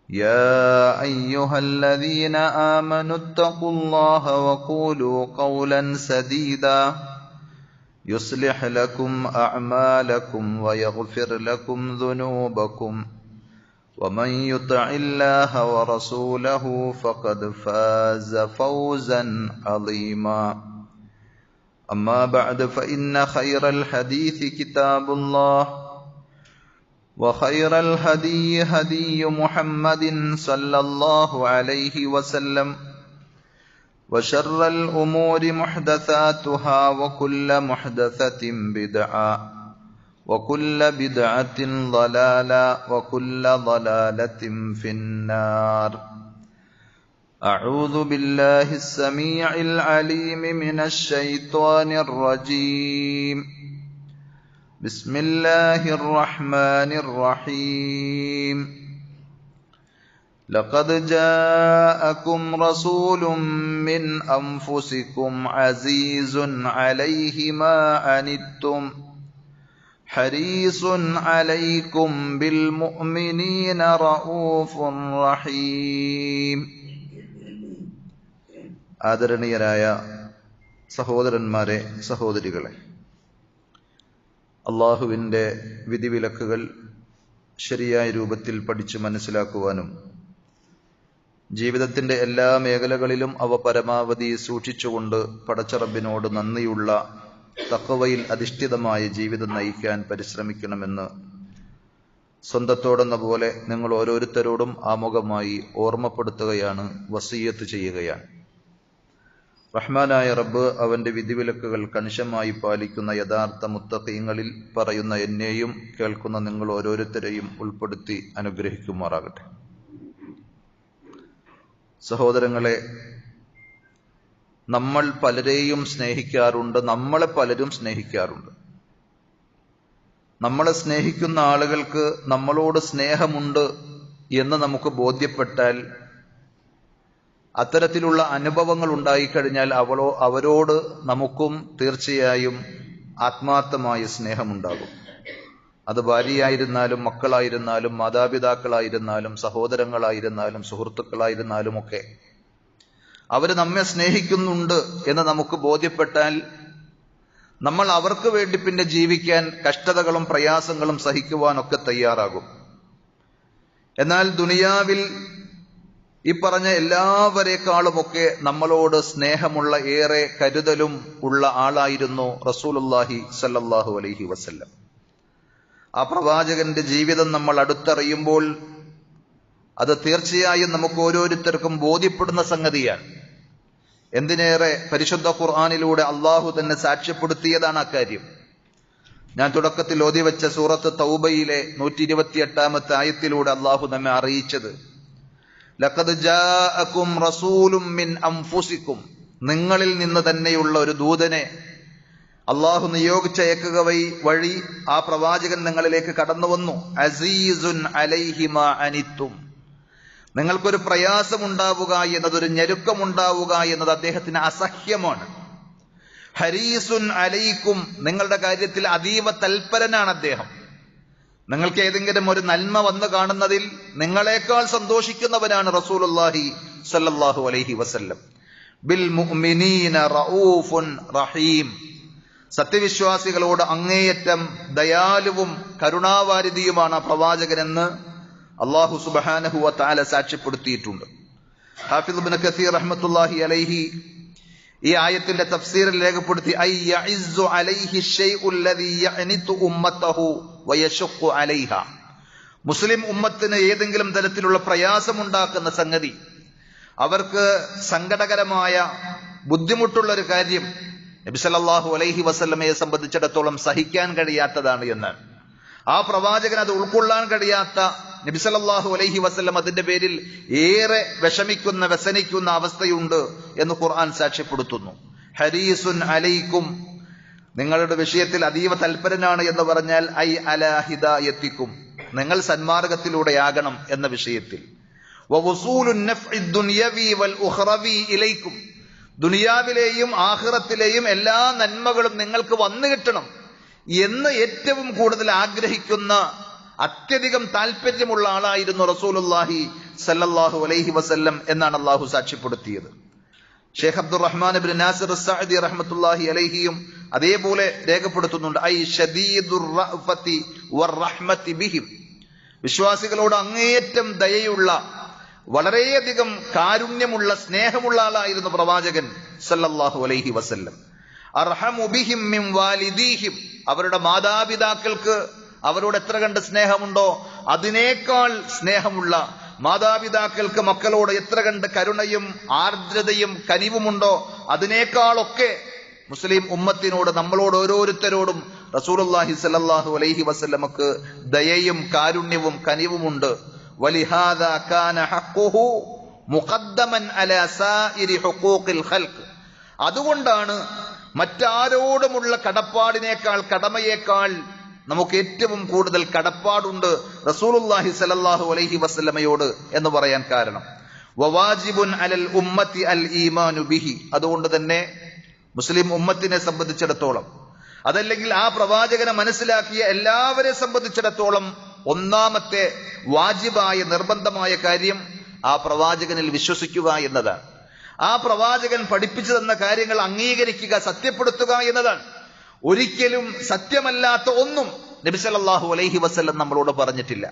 يا أيها الذين آمنوا اتقوا الله وقولوا قولا سديدا يصلح لكم أعمالكم ويغفر لكم ذنوبكم ومن يطع الله ورسوله فقد فاز فوزا عظيما أما بعد فإن خير الحديث كتاب الله وخير الهدي هدي محمد صلى الله عليه وسلم وشر الأمور محدثاتها وكل محدثة بدعة وكل بدعة ضلالة وكل ضلالة في النار. أعوذ بالله السميع العليم من الشيطان الرجيم. بسم الله الرحمن الرحيم. لقد جاءكم رسول من أنفسكم عزيز عليه ما عنتم حريص عليكم بالمؤمنين رؤوف رحيم. ആദരണീയരായ സഹോദരന്മാരെ, സഹോദരികളെ, അള്ളാഹുവിൻ്റെ വിധിവിലക്കുകൾ ശരിയായ രൂപത്തിൽ പഠിച്ചു മനസ്സിലാക്കുവാനും ജീവിതത്തിൻ്റെ എല്ലാ മേഖലകളിലും അവ പരമാവധി സൂക്ഷിച്ചുകൊണ്ട് പടച്ചറബിനോട് നന്ദിയുള്ള തഖ്വയിൽ അധിഷ്ഠിതമായ ജീവിതം നയിക്കാൻ പരിശ്രമിക്കണമെന്ന് സ്വന്തത്തോടെന്ന പോലെ നിങ്ങൾ ഓരോരുത്തരോടും ആമുഖമായി ഓർമ്മപ്പെടുത്തുകയാണ്, വസിയ്യത്ത് ചെയ്യുകയാണ്. റഹ്മാനായ റബ്ബ് അവന്റെ വിധിവിലക്കുകൾ കണിശമായി പാലിക്കുന്ന യഥാർത്ഥ മുത്തഖീങ്ങളിൽ പറയുന്ന എന്നെയും കേൾക്കുന്ന നിങ്ങൾ ഓരോരുത്തരെയും ഉൾപ്പെടുത്തി അനുഗ്രഹിക്കുമാറാകട്ടെ. സഹോദരങ്ങളെ, നമ്മൾ പലരെയും സ്നേഹിക്കാറുണ്ട്, നമ്മളെ പലരും സ്നേഹിക്കാറുണ്ട്. നമ്മളെ സ്നേഹിക്കുന്ന ആളുകൾക്ക് നമ്മളോട് സ്നേഹമുണ്ട് എന്ന് നമുക്ക് ബോധ്യപ്പെട്ടാൽ, അത്തരത്തിലുള്ള അനുഭവങ്ങൾ ഉണ്ടായിക്കഴിഞ്ഞാൽ അവരോട് നമുക്കും തീർച്ചയായും ആത്മാർത്ഥമായ സ്നേഹമുണ്ടാകും. അത് ഭാര്യയായിരുന്നാലും മക്കളായിരുന്നാലും മാതാപിതാക്കളായിരുന്നാലും സഹോദരങ്ങളായിരുന്നാലും സുഹൃത്തുക്കളായിരുന്നാലും ഒക്കെ അവര് നമ്മെ സ്നേഹിക്കുന്നുണ്ട് എന്ന് നമുക്ക് ബോധ്യപ്പെട്ടാൽ നമ്മൾ അവർക്ക് വേണ്ടി പിന്നെ ജീവിക്കാൻ, കഷ്ടതകളും പ്രയാസങ്ങളും സഹിക്കുവാനൊക്കെ തയ്യാറാകും. എന്നാൽ ദുനിയാവിൽ ഈ പറഞ്ഞ എല്ലാവരെക്കാളുമൊക്കെ നമ്മളോട് സ്നേഹമുള്ള, ഏറെ കരുതലും ഉള്ള ആളായിരുന്നു റസൂലുള്ളാഹി സ്വല്ലല്ലാഹു അലൈഹി വസല്ലം. ആ പ്രവാചകന്റെ ജീവിതം നമ്മൾ അടുത്തറിയുമ്പോൾ അത് തീർച്ചയായും നമുക്ക് ഓരോരുത്തർക്കും ബോധ്യപ്പെടുന്ന സംഗതിയാണ്. എന്തിനേറെ പരിശുദ്ധ ഖുർആനിലൂടെ അള്ളാഹു തന്നെ സാക്ഷ്യപ്പെടുത്തിയതാണ് അക്കാര്യം. ഞാൻ തുടക്കത്തിൽ ഓതിവെച്ച സൂറത്ത് തൗബയിലെ 128-ാമത്തെ ആയത്തിലൂടെ അള്ളാഹു നമ്മെ അറിയിച്ചത്, ലഖദ് ജാഅകും റസൂലും മിൻ അൻഫുസികും, നിങ്ങളിൽ നിന്ന് തന്നെയുള്ള ഒരു ദൂതനെ അള്ളാഹു നിയോഗിച്ചയക്കുക വഴി ആ പ്രവാചകൻ നിങ്ങളിലേക്ക് കടന്നു വന്നു. അസീസുൻ അലൈഹി മാ അനിത്തും, നിങ്ങൾക്കൊരു പ്രയാസമുണ്ടാവുക എന്നത്, ഒരു ഞെരുക്കമുണ്ടാവുക എന്നത് അദ്ദേഹത്തിന് അസഹ്യമാണ്. ഹരീസുൻ അലൈക്കും, നിങ്ങളുടെ കാര്യത്തിൽ അതീവ തൽപരനാണ് അദ്ദേഹം. നിങ്ങൾക്ക് ഏതെങ്കിലും ഒരു നന്മ വന്നു കാണുന്നതിൽ നിങ്ങളെക്കാൾ സന്തോഷിക്കുന്നവനാണ് റസൂലുള്ളാഹി സ്വല്ലല്ലാഹു അലൈഹി വസല്ലം. ബിൽ മുഅ്മിനീന റഊഫുൻ റഹീം, സത്യവിശ്വാസികളോട് അങ്ങേയറ്റം ദയാലുവും കരുണാവാരിധിയുമാണ് പ്രവാചകനെന്ന് അല്ലാഹു സുബ്ഹാനഹു വ തആല സാക്ഷ്യപ്പെടുത്തിയിട്ടുണ്ട്. ഹാഫിദ് ഇബ്നു കസീർ റഹ്മത്തുള്ളാഹി അലൈഹി ഈ ആയത്തിന്റെ തഫ്സീറിൽ രേഖപ്പെടുത്തി, ഐ യഇസ്സു അലൈഹി ശൈഉ അല്ലദീ യഅനിതു ഉമ്മതഹു വയശഖു അലൈഹ, മുസ്ലിം ഉമ്മത്തിന് ഏതെങ്കിലും തരത്തിലുള്ള പ്രയാസമുണ്ടാക്കുന്ന സംഗതി, അവർക്ക് സങ്കടകരമായ ബുദ്ധിമുട്ടുള്ള ഒരു കാര്യം നബി സല്ലല്ലാഹു അലൈഹി വസല്ലമയെ സംബന്ധിച്ചിടത്തോളം സഹിക്കാൻ കഴിയാത്തതാണ് എന്നാണ്. ആ പ്രവാചകൻ അത് ഉൾക്കൊള്ളാൻ കഴിയാത്ത നബി സല്ലല്ലാഹു അലൈഹി വസല്ലം അതിന്റെ പേരിൽ ഏറെ വിഷമിക്കുന്ന, വ്യസനിക്കുന്ന അവസ്ഥയുണ്ട് എന്ന് ഖുർആൻ സാക്ഷ്യപ്പെടുത്തുന്നു. ഹരീസുൻ അലൈക്കും, നിങ്ങളുടെ വിഷയത്തിൽ അതീവ തൽപരനാണ് എന്ന് പറഞ്ഞാൽ ഐ അലാ ഹിദായത്തിക്കും, നിങ്ങൾ സന്മാർഗത്തിലൂടെയാകണം എന്ന വിഷയത്തിൽ. വവസൂലുൻ നഫ്ഇ ദുനിയവി വൽ ഉഖ്റവി ഇലൈക്കും, ദുനിയാവിലെയും ആഖിറത്തിലെയും എല്ലാ നന്മകളും നിങ്ങൾക്ക് വന്നു കിട്ടണം എന്ന് ഏറ്റവും കൂടുതൽ ആഗ്രഹിക്കുന്ന, അത്യധികം താല്പര്യമുള്ള ആളായിരുന്നു റസൂലുള്ളാഹി സല്ലല്ലാഹു അലൈഹി വസല്ലം എന്നാണ് അള്ളാഹു സാക്ഷ്യപ്പെടുത്തിയത്. ഷേഖ് അബ്ദുറഹ്മാൻ ഇബ്നു നാസിർ അസ്സഅദി റഹ്മത്തുള്ളാഹി അലൈഹിയും അതേപോലെ രേഖപ്പെടുത്തുന്നുണ്ട്, ഐ ശദീദുർ റഅഫതി വറഹ്മതി ബിഹിം, വിശ്വാസികളോട് അങ്ങേയറ്റം ദയയുള്ള വളരെയധികം കാരുണ്യമുള്ള സ്നേഹമുള്ള ആളായിരുന്നു പ്രവാചകൻ സല്ലല്ലാഹു അലൈഹി വസല്ലം. അർഹമു ബിഹിം മിൻ വാലിദീഹിം, അവരുടെ മാതാപിതാക്കൾക്ക് അവരോട് എത്ര കണ്ട് സ്നേഹമുണ്ടോ അതിനേക്കാൾ സ്നേഹമുള്ള, മാതാപിതാക്കൾക്ക് മക്കളോട് എത്ര കണ്ട് കരുണയും ആർദ്രതയും കനിവുമുണ്ടോ അതിനേക്കാളൊക്കെ മുസ്ലിം ഉമ്മത്തിനോട്, നമ്മളോട് ഓരോരുത്തരോടും റസൂലുള്ളാഹി സ്വല്ലല്ലാഹു അലൈഹി വസല്ലമക്ക് ദയയും കാരുണ്യവും കനിവുമുണ്ട്. വലിഹാദാ കാന ഹഖ്ഖുഹു മുഖദ്ദമൻ അലാ സായിരി ഹുഖൂഖിൽ ഖൽഖ്, അതുകൊണ്ടാണ് മറ്റാരോടുമുള്ള കടപ്പാടിനേക്കാൾ, കടമയേക്കാൾ നമുക്ക് ഏറ്റവും കൂടുതൽ കടപ്പാടുണ്ട് റസൂലുള്ളാഹി സ്വല്ലല്ലാഹു അലൈഹി വസല്ലമയോട് എന്ന് പറയാൻ കാരണം. വവാജിബുൻ അലൽ ഉമ്മത്തി അൽ ഈമാനു ബിഹി, അതുകൊണ്ട് തന്നെ മുസ്ലിം ഉമ്മത്തിനെ സംബന്ധിച്ചിടത്തോളം, അതല്ലെങ്കിൽ ആ പ്രവാചകനെ മനസ്സിലാക്കിയ എല്ലാവരെ സംബന്ധിച്ചിടത്തോളം ഒന്നാമത്തെ വാജിബായ നിർബന്ധമായ കാര്യം ആ പ്രവാചകനിൽ വിശ്വസിക്കുക എന്നതാണ്. ആ പ്രവാചകൻ പഠിപ്പിച്ചു തന്ന കാര്യങ്ങൾ അംഗീകരിക്കുക, സത്യപ്പെടുത്തുക എന്നതാണ്. ഒരിക്കലും സത്യമല്ലാത്ത ഒന്നും നബി സല്ലല്ലാഹു അലൈഹി വസല്ലം നമ്മളോട് പറഞ്ഞിട്ടില്ല.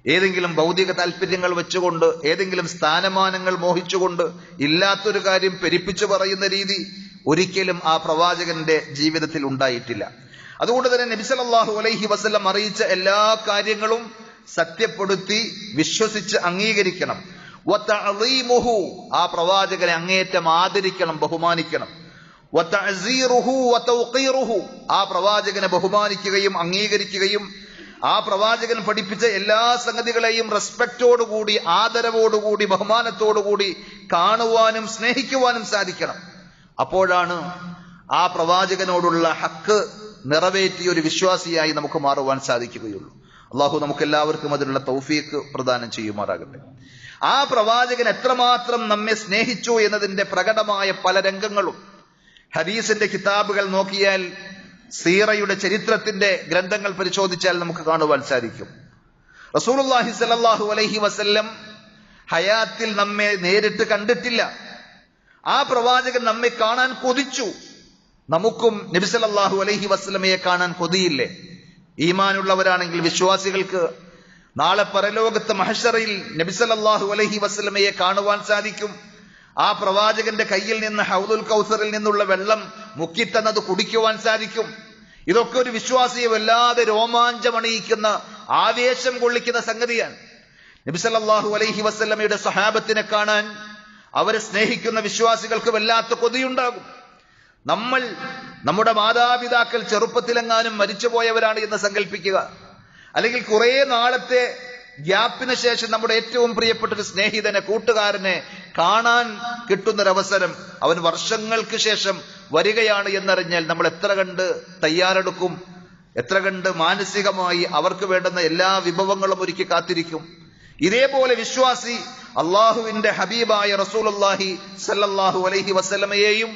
ഏതെങ്കിലും ഭൗതിക താല്പര്യങ്ങൾ വെച്ചുകൊണ്ട്, ഏതെങ്കിലും സ്ഥാനമാനങ്ങൾ മോഹിച്ചുകൊണ്ട് ഇല്ലാത്തൊരു കാര്യം പെരുപ്പിച്ചു പറയുന്ന രീതി ഒരിക്കലും ആ പ്രവാചകന്റെ ജീവിതത്തിൽ ഉണ്ടായിട്ടില്ല. അതുകൊണ്ട് തന്നെ നബി സല്ലല്ലാഹു അലൈഹി വസല്ലം അറിയിച്ച എല്ലാ കാര്യങ്ങളും സത്യപ്പെടുത്തി വിശ്വസിച്ച് അംഗീകരിക്കണം. വതഅളീമുഹു, ആ പ്രവാചകനെ അങ്ങേയറ്റം ആദരിക്കണം, ബഹുമാനിക്കണം. വതഅസീറുഹു വതൗഖീറുഹു, ആ പ്രവാചകനെ ബഹുമാനിക്കുകയും അംഗീകരിക്കുകയും ആ പ്രവാചകൻ പഠിപ്പിച്ച എല്ലാ സംഗതികളെയും റെസ്പെക്റ്റോടുകൂടി, ആദരവോടുകൂടി, ബഹുമാനത്തോടുകൂടി കാണുവാനും സ്നേഹിക്കുവാനും സാധിക്കണം. അപ്പോഴാണ് ആ പ്രവാചകനോടുള്ള ഹക്ക് നിറവേറ്റിയ ഒരു വിശ്വാസിയായി നമുക്ക് മാറുവാൻ സാധിക്കുകയുള്ളൂ. അള്ളാഹു നമുക്ക് എല്ലാവർക്കും അതിനുള്ള തൗഫീഖ് പ്രദാനം ചെയ്യുമാറാകട്ടെ. ആ പ്രവാചകൻ എത്രമാത്രം നമ്മെ സ്നേഹിച്ചു എന്നതിന്റെ പ്രകടമായ പല രംഗങ്ങളും ഹദീസിന്റെ കിതാബുകൾ നോക്കിയാൽ, സീറയുടെ ചരിത്രത്തിന്റെ ഗ്രന്ഥങ്ങൾ പരിശോധിച്ചാൽ നമുക്ക് കാണുവാൻ സാധിക്കും. റസൂലുള്ളാഹി സ്വല്ലല്ലാഹു അലൈഹി വസല്ലം ഹയാത്തിൽ നമ്മെ നേരിട്ട് കണ്ടിട്ടില്ല. ആ പ്രവാചകൻ നമ്മെ കാണാൻ കൊതിച്ചു. നമുക്കും നബി സല്ലല്ലാഹു അലൈഹി വസല്ലമയെ കാണാൻ കൊതിയില്ലേ? ഈമാനുള്ളവരാണെങ്കിൽ വിശ്വാസികൾക്ക് നാളെ പരലോകത്ത് മഹ്ശറിൽ നബി സല്ലല്ലാഹു അലൈഹി വസല്ലമയെ കാണുവാൻ സാധിക്കും. ആ പ്രവാചകന്റെ കയ്യിൽ നിന്ന് ഹൗദുൽ കൗസറിൽ നിന്നുള്ള വെള്ളം മുക്കിത്തന്നത് കുടിക്കുവാൻ സാധിക്കും. ഇതൊക്കെ ഒരു വിശ്വാസിയെ വല്ലാതെ രോമാഞ്ചമണിയിക്കുന്ന, ആവേശം കൊള്ളിക്കുന്ന സംഗതിയാണ്. നബി സല്ലല്ലാഹു അലൈഹി വസല്ലമയുടെ സ്വഹാബത്തിനെ കാണാൻ അവരെ സ്നേഹിക്കുന്ന വിശ്വാസികൾക്ക് വല്ലാത്ത കൊതിയുണ്ടാകും. നമ്മുടെ മാതാപിതാക്കൾ ചെറുപ്പത്തിലെങ്ങാനും മരിച്ചുപോയവരാണ് എന്ന് സങ്കല്പിക്കുക. അല്ലെങ്കിൽ കുറെ നാളത്തെ ഗ്യാപ്പിന് ശേഷം നമ്മുടെ ഏറ്റവും പ്രിയപ്പെട്ട ഒരു സ്നേഹിതനെ, കൂട്ടുകാരനെ കാണാൻ കിട്ടുന്നൊരവസരം, അവൻ വർഷങ്ങൾക്ക് ശേഷം വരികയാണ് എന്നറിഞ്ഞാൽ നമ്മൾ എത്ര കണ്ട് തയ്യാറെടുക്കും, എത്ര കണ്ട് മാനസികമായി അവർക്ക് വേണ്ടുന്ന എല്ലാ വിഭവങ്ങളും ഒരുക്കി കാത്തിരിക്കും. ഇതേപോലെ വിശ്വാസി അള്ളാഹുവിന്റെ ഹബീബായ റസൂലുള്ളാഹി സ്വല്ലല്ലാഹു അലൈഹി വസല്ലമയെയും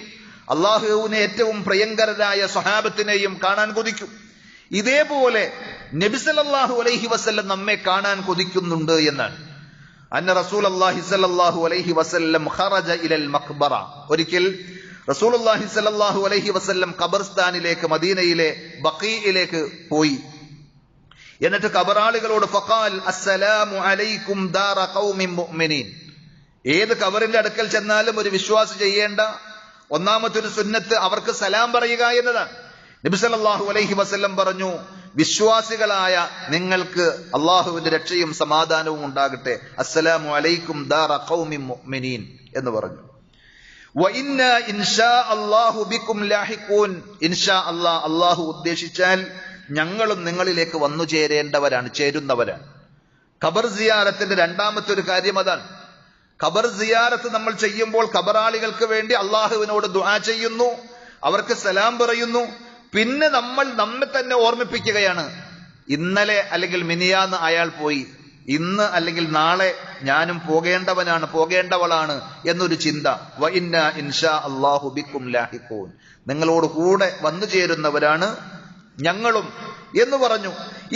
അള്ളാഹുവിനെ ഏറ്റവും പ്രിയങ്കരരായ സ്വഹാബത്തിനെയും കാണാൻ കൊതിക്കും. ഇതേപോലെ നബി സല്ലല്ലാഹു അലൈഹി വസല്ലം നമ്മെ കാണാൻ കൊതിക്കുന്നുണ്ട് എന്നാണ്. അന്ന റസൂലുള്ളാഹി സ്വല്ലല്ലാഹു അലൈഹി വസല്ലം ഖറജ ഇലൽ മഖ്ബറ, ഒരിക്കൽ റസൂലുള്ളാഹി സ്വല്ലല്ലാഹു അലൈഹി വസല്ലം ഖബർസ്ഥാനിലേക്ക്, മദീനയിലെ ബഖീഇലേക്ക് പോയി. എന്നിട്ട് ഖബറാളികളോട് ഫഖാൽ അസ്സലാമു അലൈക്കും ദാറ ഖൗമിൻ മുഅ്മിനീൻ, ഏത് ഖബറിന്റെ അടുക്കൽ ചെന്നാലും ഒരു വിശ്വാസി ചെയ്യേണ്ട ഒന്നാമത്തെ ഒരു സുന്നത്ത് അവർക്ക് സലാം പറയുക എന്നതാണ്. നബി സല്ലല്ലാഹു അലൈഹി വസല്ലം പറഞ്ഞു, വിശ്വാസികളായ നിങ്ങൾക്ക് അള്ളാഹുവിന്റെ രക്ഷയും സമാധാനവും ഉണ്ടാകട്ടെ, അസ്സലാമു അലൈക്കും ദാറ ഖൗമിൻ മുഅ്മിനീൻ എന്ന് പറഞ്ഞു. വ ഇന്നാ ഇൻഷാ അല്ലാഹു ബിക്കും ലാഹിഖൂൻ, ഇൻഷാ അല്ലാഹ്, അള്ളാഹു ഉദ്ദേശിച്ചാൽ ഞങ്ങളും നിങ്ങളിലേക്ക് വന്നു ചേരുന്നവരാണ്. ഖബർ സിയാറത്തിന്റെ രണ്ടാമത്തെ ഒരു കാര്യം അതാണ്. ഖബർ സിയാറത്ത് നമ്മൾ ചെയ്യുമ്പോൾ ഖബറാളികൾക്ക് വേണ്ടി അള്ളാഹുവിനോട് ദുആ ചെയ്യുന്നു, അവർക്ക് സലാം പറയുന്നു. പിന്നെ നമ്മൾ നമ്മെ തന്നെ ഓർമ്മിപ്പിക്കുകയാണ്, ഇന്നലെ അല്ലെങ്കിൽ മിനിയാന്ന് അയാൾ പോയി, ഇന്ന് അല്ലെങ്കിൽ നാളെ ഞാനും പോകേണ്ടവളാണ് എന്നൊരു ചിന്ത. വ ഇന്നാ ഇൻഷാ അല്ലാഹു ബിക്കും ലാഹിഖൂൻ, നിങ്ങളോട് കൂടെ വന്നു ചേരുന്നവരാണ് ഞങ്ങളും എന്ന് പറഞ്ഞു.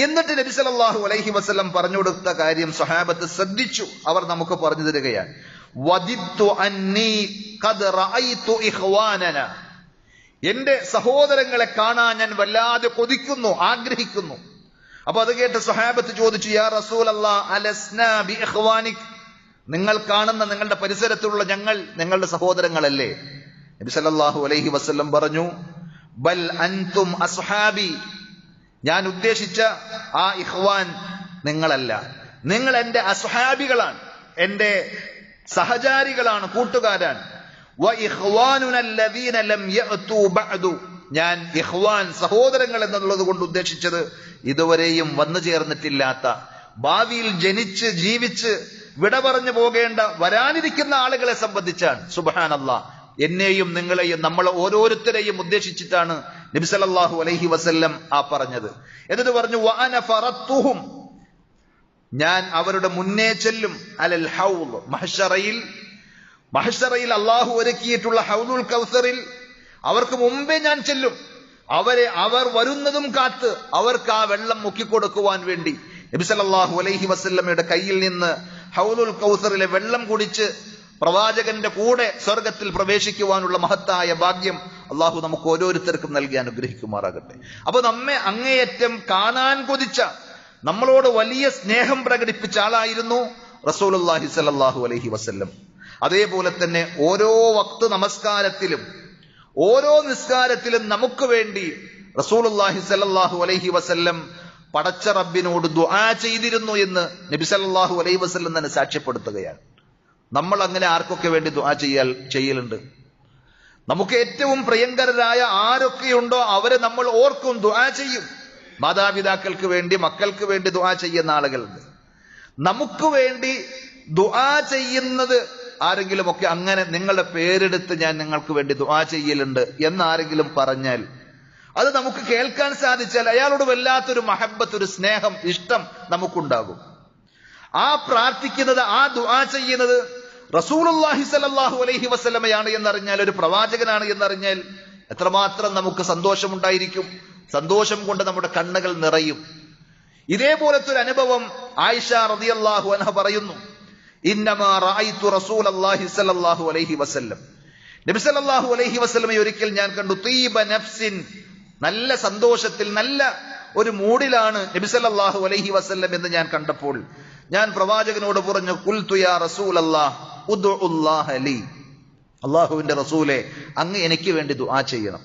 എന്നിട്ട് നബി സല്ലല്ലാഹു അലൈഹി വസല്ലം പറഞ്ഞു കൊടുത്ത കാര്യം സ്വഹാബത്ത് ശ്രദ്ധിച്ചു. അവർ നമുക്ക് പറഞ്ഞു തരികയാണ്, വദിത്തു അന്നി ഖദ് റഅയ്തു ഇഖ്വാനന, എന്റെ സഹോദരങ്ങളെ കാണാൻ ഞാൻ വല്ലാതെ കൊതിക്കുന്നു, ആഗ്രഹിക്കുന്നു. അപ്പൊ അത് കേട്ട് സ്വഹാബത്ത് ചോദിച്ചു, യാ റസൂലല്ലാഹ് അലസ്നാ ബി ഇഖ്വാനിക്, നിങ്ങൾ കാണുന്ന നിങ്ങളുടെ പരിസരത്തുള്ള ഞങ്ങൾ നിങ്ങളുടെ സഹോദരങ്ങളല്ലേ? നബി സല്ലല്ലാഹു അലൈഹി വസല്ലം പറഞ്ഞു, ബൽ അൻതും അസ്ഹാബി, ഞാൻ ഉദ്ദേശിച്ച ആ ഇഖ്വാൻ നിങ്ങളല്ല, നിങ്ങൾ എന്റെ അസ്ഹാബികളാണ്, എന്റെ സഹചാരികളാണ്, കൂട്ടുകാരാണ്. വ ഇഖ്വാനുന അല്ലദീന ലം യഅതു ബഅദു, ഞാൻ ഇഖ്വാൻ സഹോദരങ്ങൾ എന്നുള്ളത് കൊണ്ട് ഉദ്ദേശിച്ചത് ഇതുവരെയും വന്നു ചേർന്നിട്ടില്ലാത്ത, ഭാവിയിൽ ജനിച്ച് ജീവിച്ച് വിട പറഞ്ഞു പോകേണ്ട വരാനിരിക്കുന്ന ആളുകളെ സംബന്ധിച്ചാണ്. സുബ്ഹാനല്ലാഹ്, എന്നെയും നിങ്ങളെയും നമ്മൾ ഓരോരുത്തരെയും ഉദ്ദേശിച്ചിട്ടാണ് നബി സല്ലല്ലാഹു അലൈഹി വസല്ലം ആ പറഞ്ഞത്. എന്നിട്ട് പറഞ്ഞു, വഅന ഫറത്തുഹും, ഞാൻ അവരുടെ മുന്നേ ചെല്ലും, അലൽ ഹൗദ്, മഹ്ശറയിൽ അല്ലാഹു ഒരുക്കിയിട്ടുള്ള ഹൗദുൽ കൗസറിൽ അവർക്ക് മുമ്പേ ഞാൻ ചെല്ലും. അവർ വരുന്നതും കാത്ത് അവർക്ക് ആ വെള്ളം മുക്കിക്കൊടുക്കുവാൻ വേണ്ടി നബി സല്ലല്ലാഹു അലൈഹി വസല്ലമയുടെ കയ്യിൽ നിന്ന് ഹൗദുൽ കൗസറിലെ വെള്ളം കുടിച്ച് പ്രവാചകന്റെ കൂടെ സ്വർഗത്തിൽ പ്രവേശിക്കുവാനുള്ള മഹത്തായ ഭാഗ്യം അള്ളാഹു നമുക്ക് ഓരോരുത്തർക്കും നൽകി അനുഗ്രഹിക്കുമാറാകട്ടെ. അപ്പൊ നമ്മെ അങ്ങേയറ്റം കാണാൻ കൊതിച്ച, നമ്മളോട് വലിയ സ്നേഹം പ്രകടിപ്പിച്ച ആളായിരുന്നു റസൂലുള്ളാഹി സ്വല്ലല്ലാഹു അലൈഹി വസല്ലം. അതേപോലെ തന്നെ ഓരോ വക്ത് നമസ്കാരത്തിലും ഓരോ നിസ്കാരത്തിലും നമുക്ക് വേണ്ടി റസൂലുള്ളാഹി സ്വല്ലല്ലാഹു അലൈഹി വസല്ലം പടച്ച റബ്ബിനോട് ദുആ ചെയ്തിരുന്നു എന്ന് നബി സല്ലല്ലാഹു അലൈഹി വസല്ലം തന്നെ സാക്ഷ്യപ്പെടുത്തുകയാണ്. നമ്മൾ അങ്ങനെ ആർക്കൊക്കെ വേണ്ടി ദുആ ചെയ്യലുണ്ട്? നമുക്ക് ഏറ്റവും പ്രിയങ്കരരായ ആരൊക്കെയുണ്ടോ അവരെ നമ്മൾ ഓർക്കും, ദുആ ചെയ്യും. മാതാപിതാക്കൾക്ക് വേണ്ടി, മക്കൾക്ക് വേണ്ടി ദുആ ചെയ്യുന്ന ആളുകളുണ്ട്. നമുക്ക് വേണ്ടി ദുആ ചെയ്യുന്നത് ആരെങ്കിലും ഒക്കെ അങ്ങനെ നിങ്ങളുടെ പേരെടുത്ത് ഞാൻ നിങ്ങൾക്ക് വേണ്ടി ദുആ ചെയ്യലുണ്ട് എന്നാരെങ്കിലും പറഞ്ഞാൽ, അത് നമുക്ക് കേൾക്കാൻ സാധിച്ചാൽ അയാളോട് വല്ലാത്തൊരു മഹബ്ബത്ത്, ഒരു സ്നേഹം, ഇഷ്ടം നമുക്കുണ്ടാകും. ആ പ്രാർത്ഥിക്കുന്നത്, ആ ദുആ ചെയ്യുന്നത് റസൂലുള്ളാഹി സ്വല്ലല്ലാഹു അലൈഹി വസല്ലമയാണ് എന്നറിഞ്ഞാൽ, ഒരു പ്രവാചകനാണ് എന്നറിഞ്ഞാൽ എത്രമാത്രം നമുക്ക് സന്തോഷമുണ്ടായിരിക്കും. സന്തോഷം കൊണ്ട് നമ്മുടെ കണ്ണുകൾ നിറയും. ഇതേപോലത്തെ ഒരു അനുഭവം ആയിഷ റളിയല്ലാഹു അൻഹ പറയുന്നു, ഇന്നമാ റഅയ്തു റസൂലല്ലാഹി സ്വല്ലല്ലാഹു അലൈഹി വസല്ലം, നബി സല്ലല്ലാഹു അലൈഹി വസല്ലമയെ ഒരിക്കൽ ഞാൻ കണ്ടു, തീബ നഫ്സിൻ, നല്ല സന്തോഷത്തിൽ, നല്ല ഒരു മൂഡിലാണ് നബി സല്ലല്ലാഹു അലൈഹി വസല്ലം എന്ന് ഞാൻ കണ്ടപ്പോൾ ഞാൻ പ്രവാചകനോട് പറഞ്ഞു, ഖുൽതു യാ റസൂലല്ലാഹ് ഉദ്ഉല്ലാഹ ലി, അല്ലാഹുവിന്റെ റസൂലേ, അങ്ങ് എനിക്ക് വേണ്ടി ദുആ ചെയ്യണം.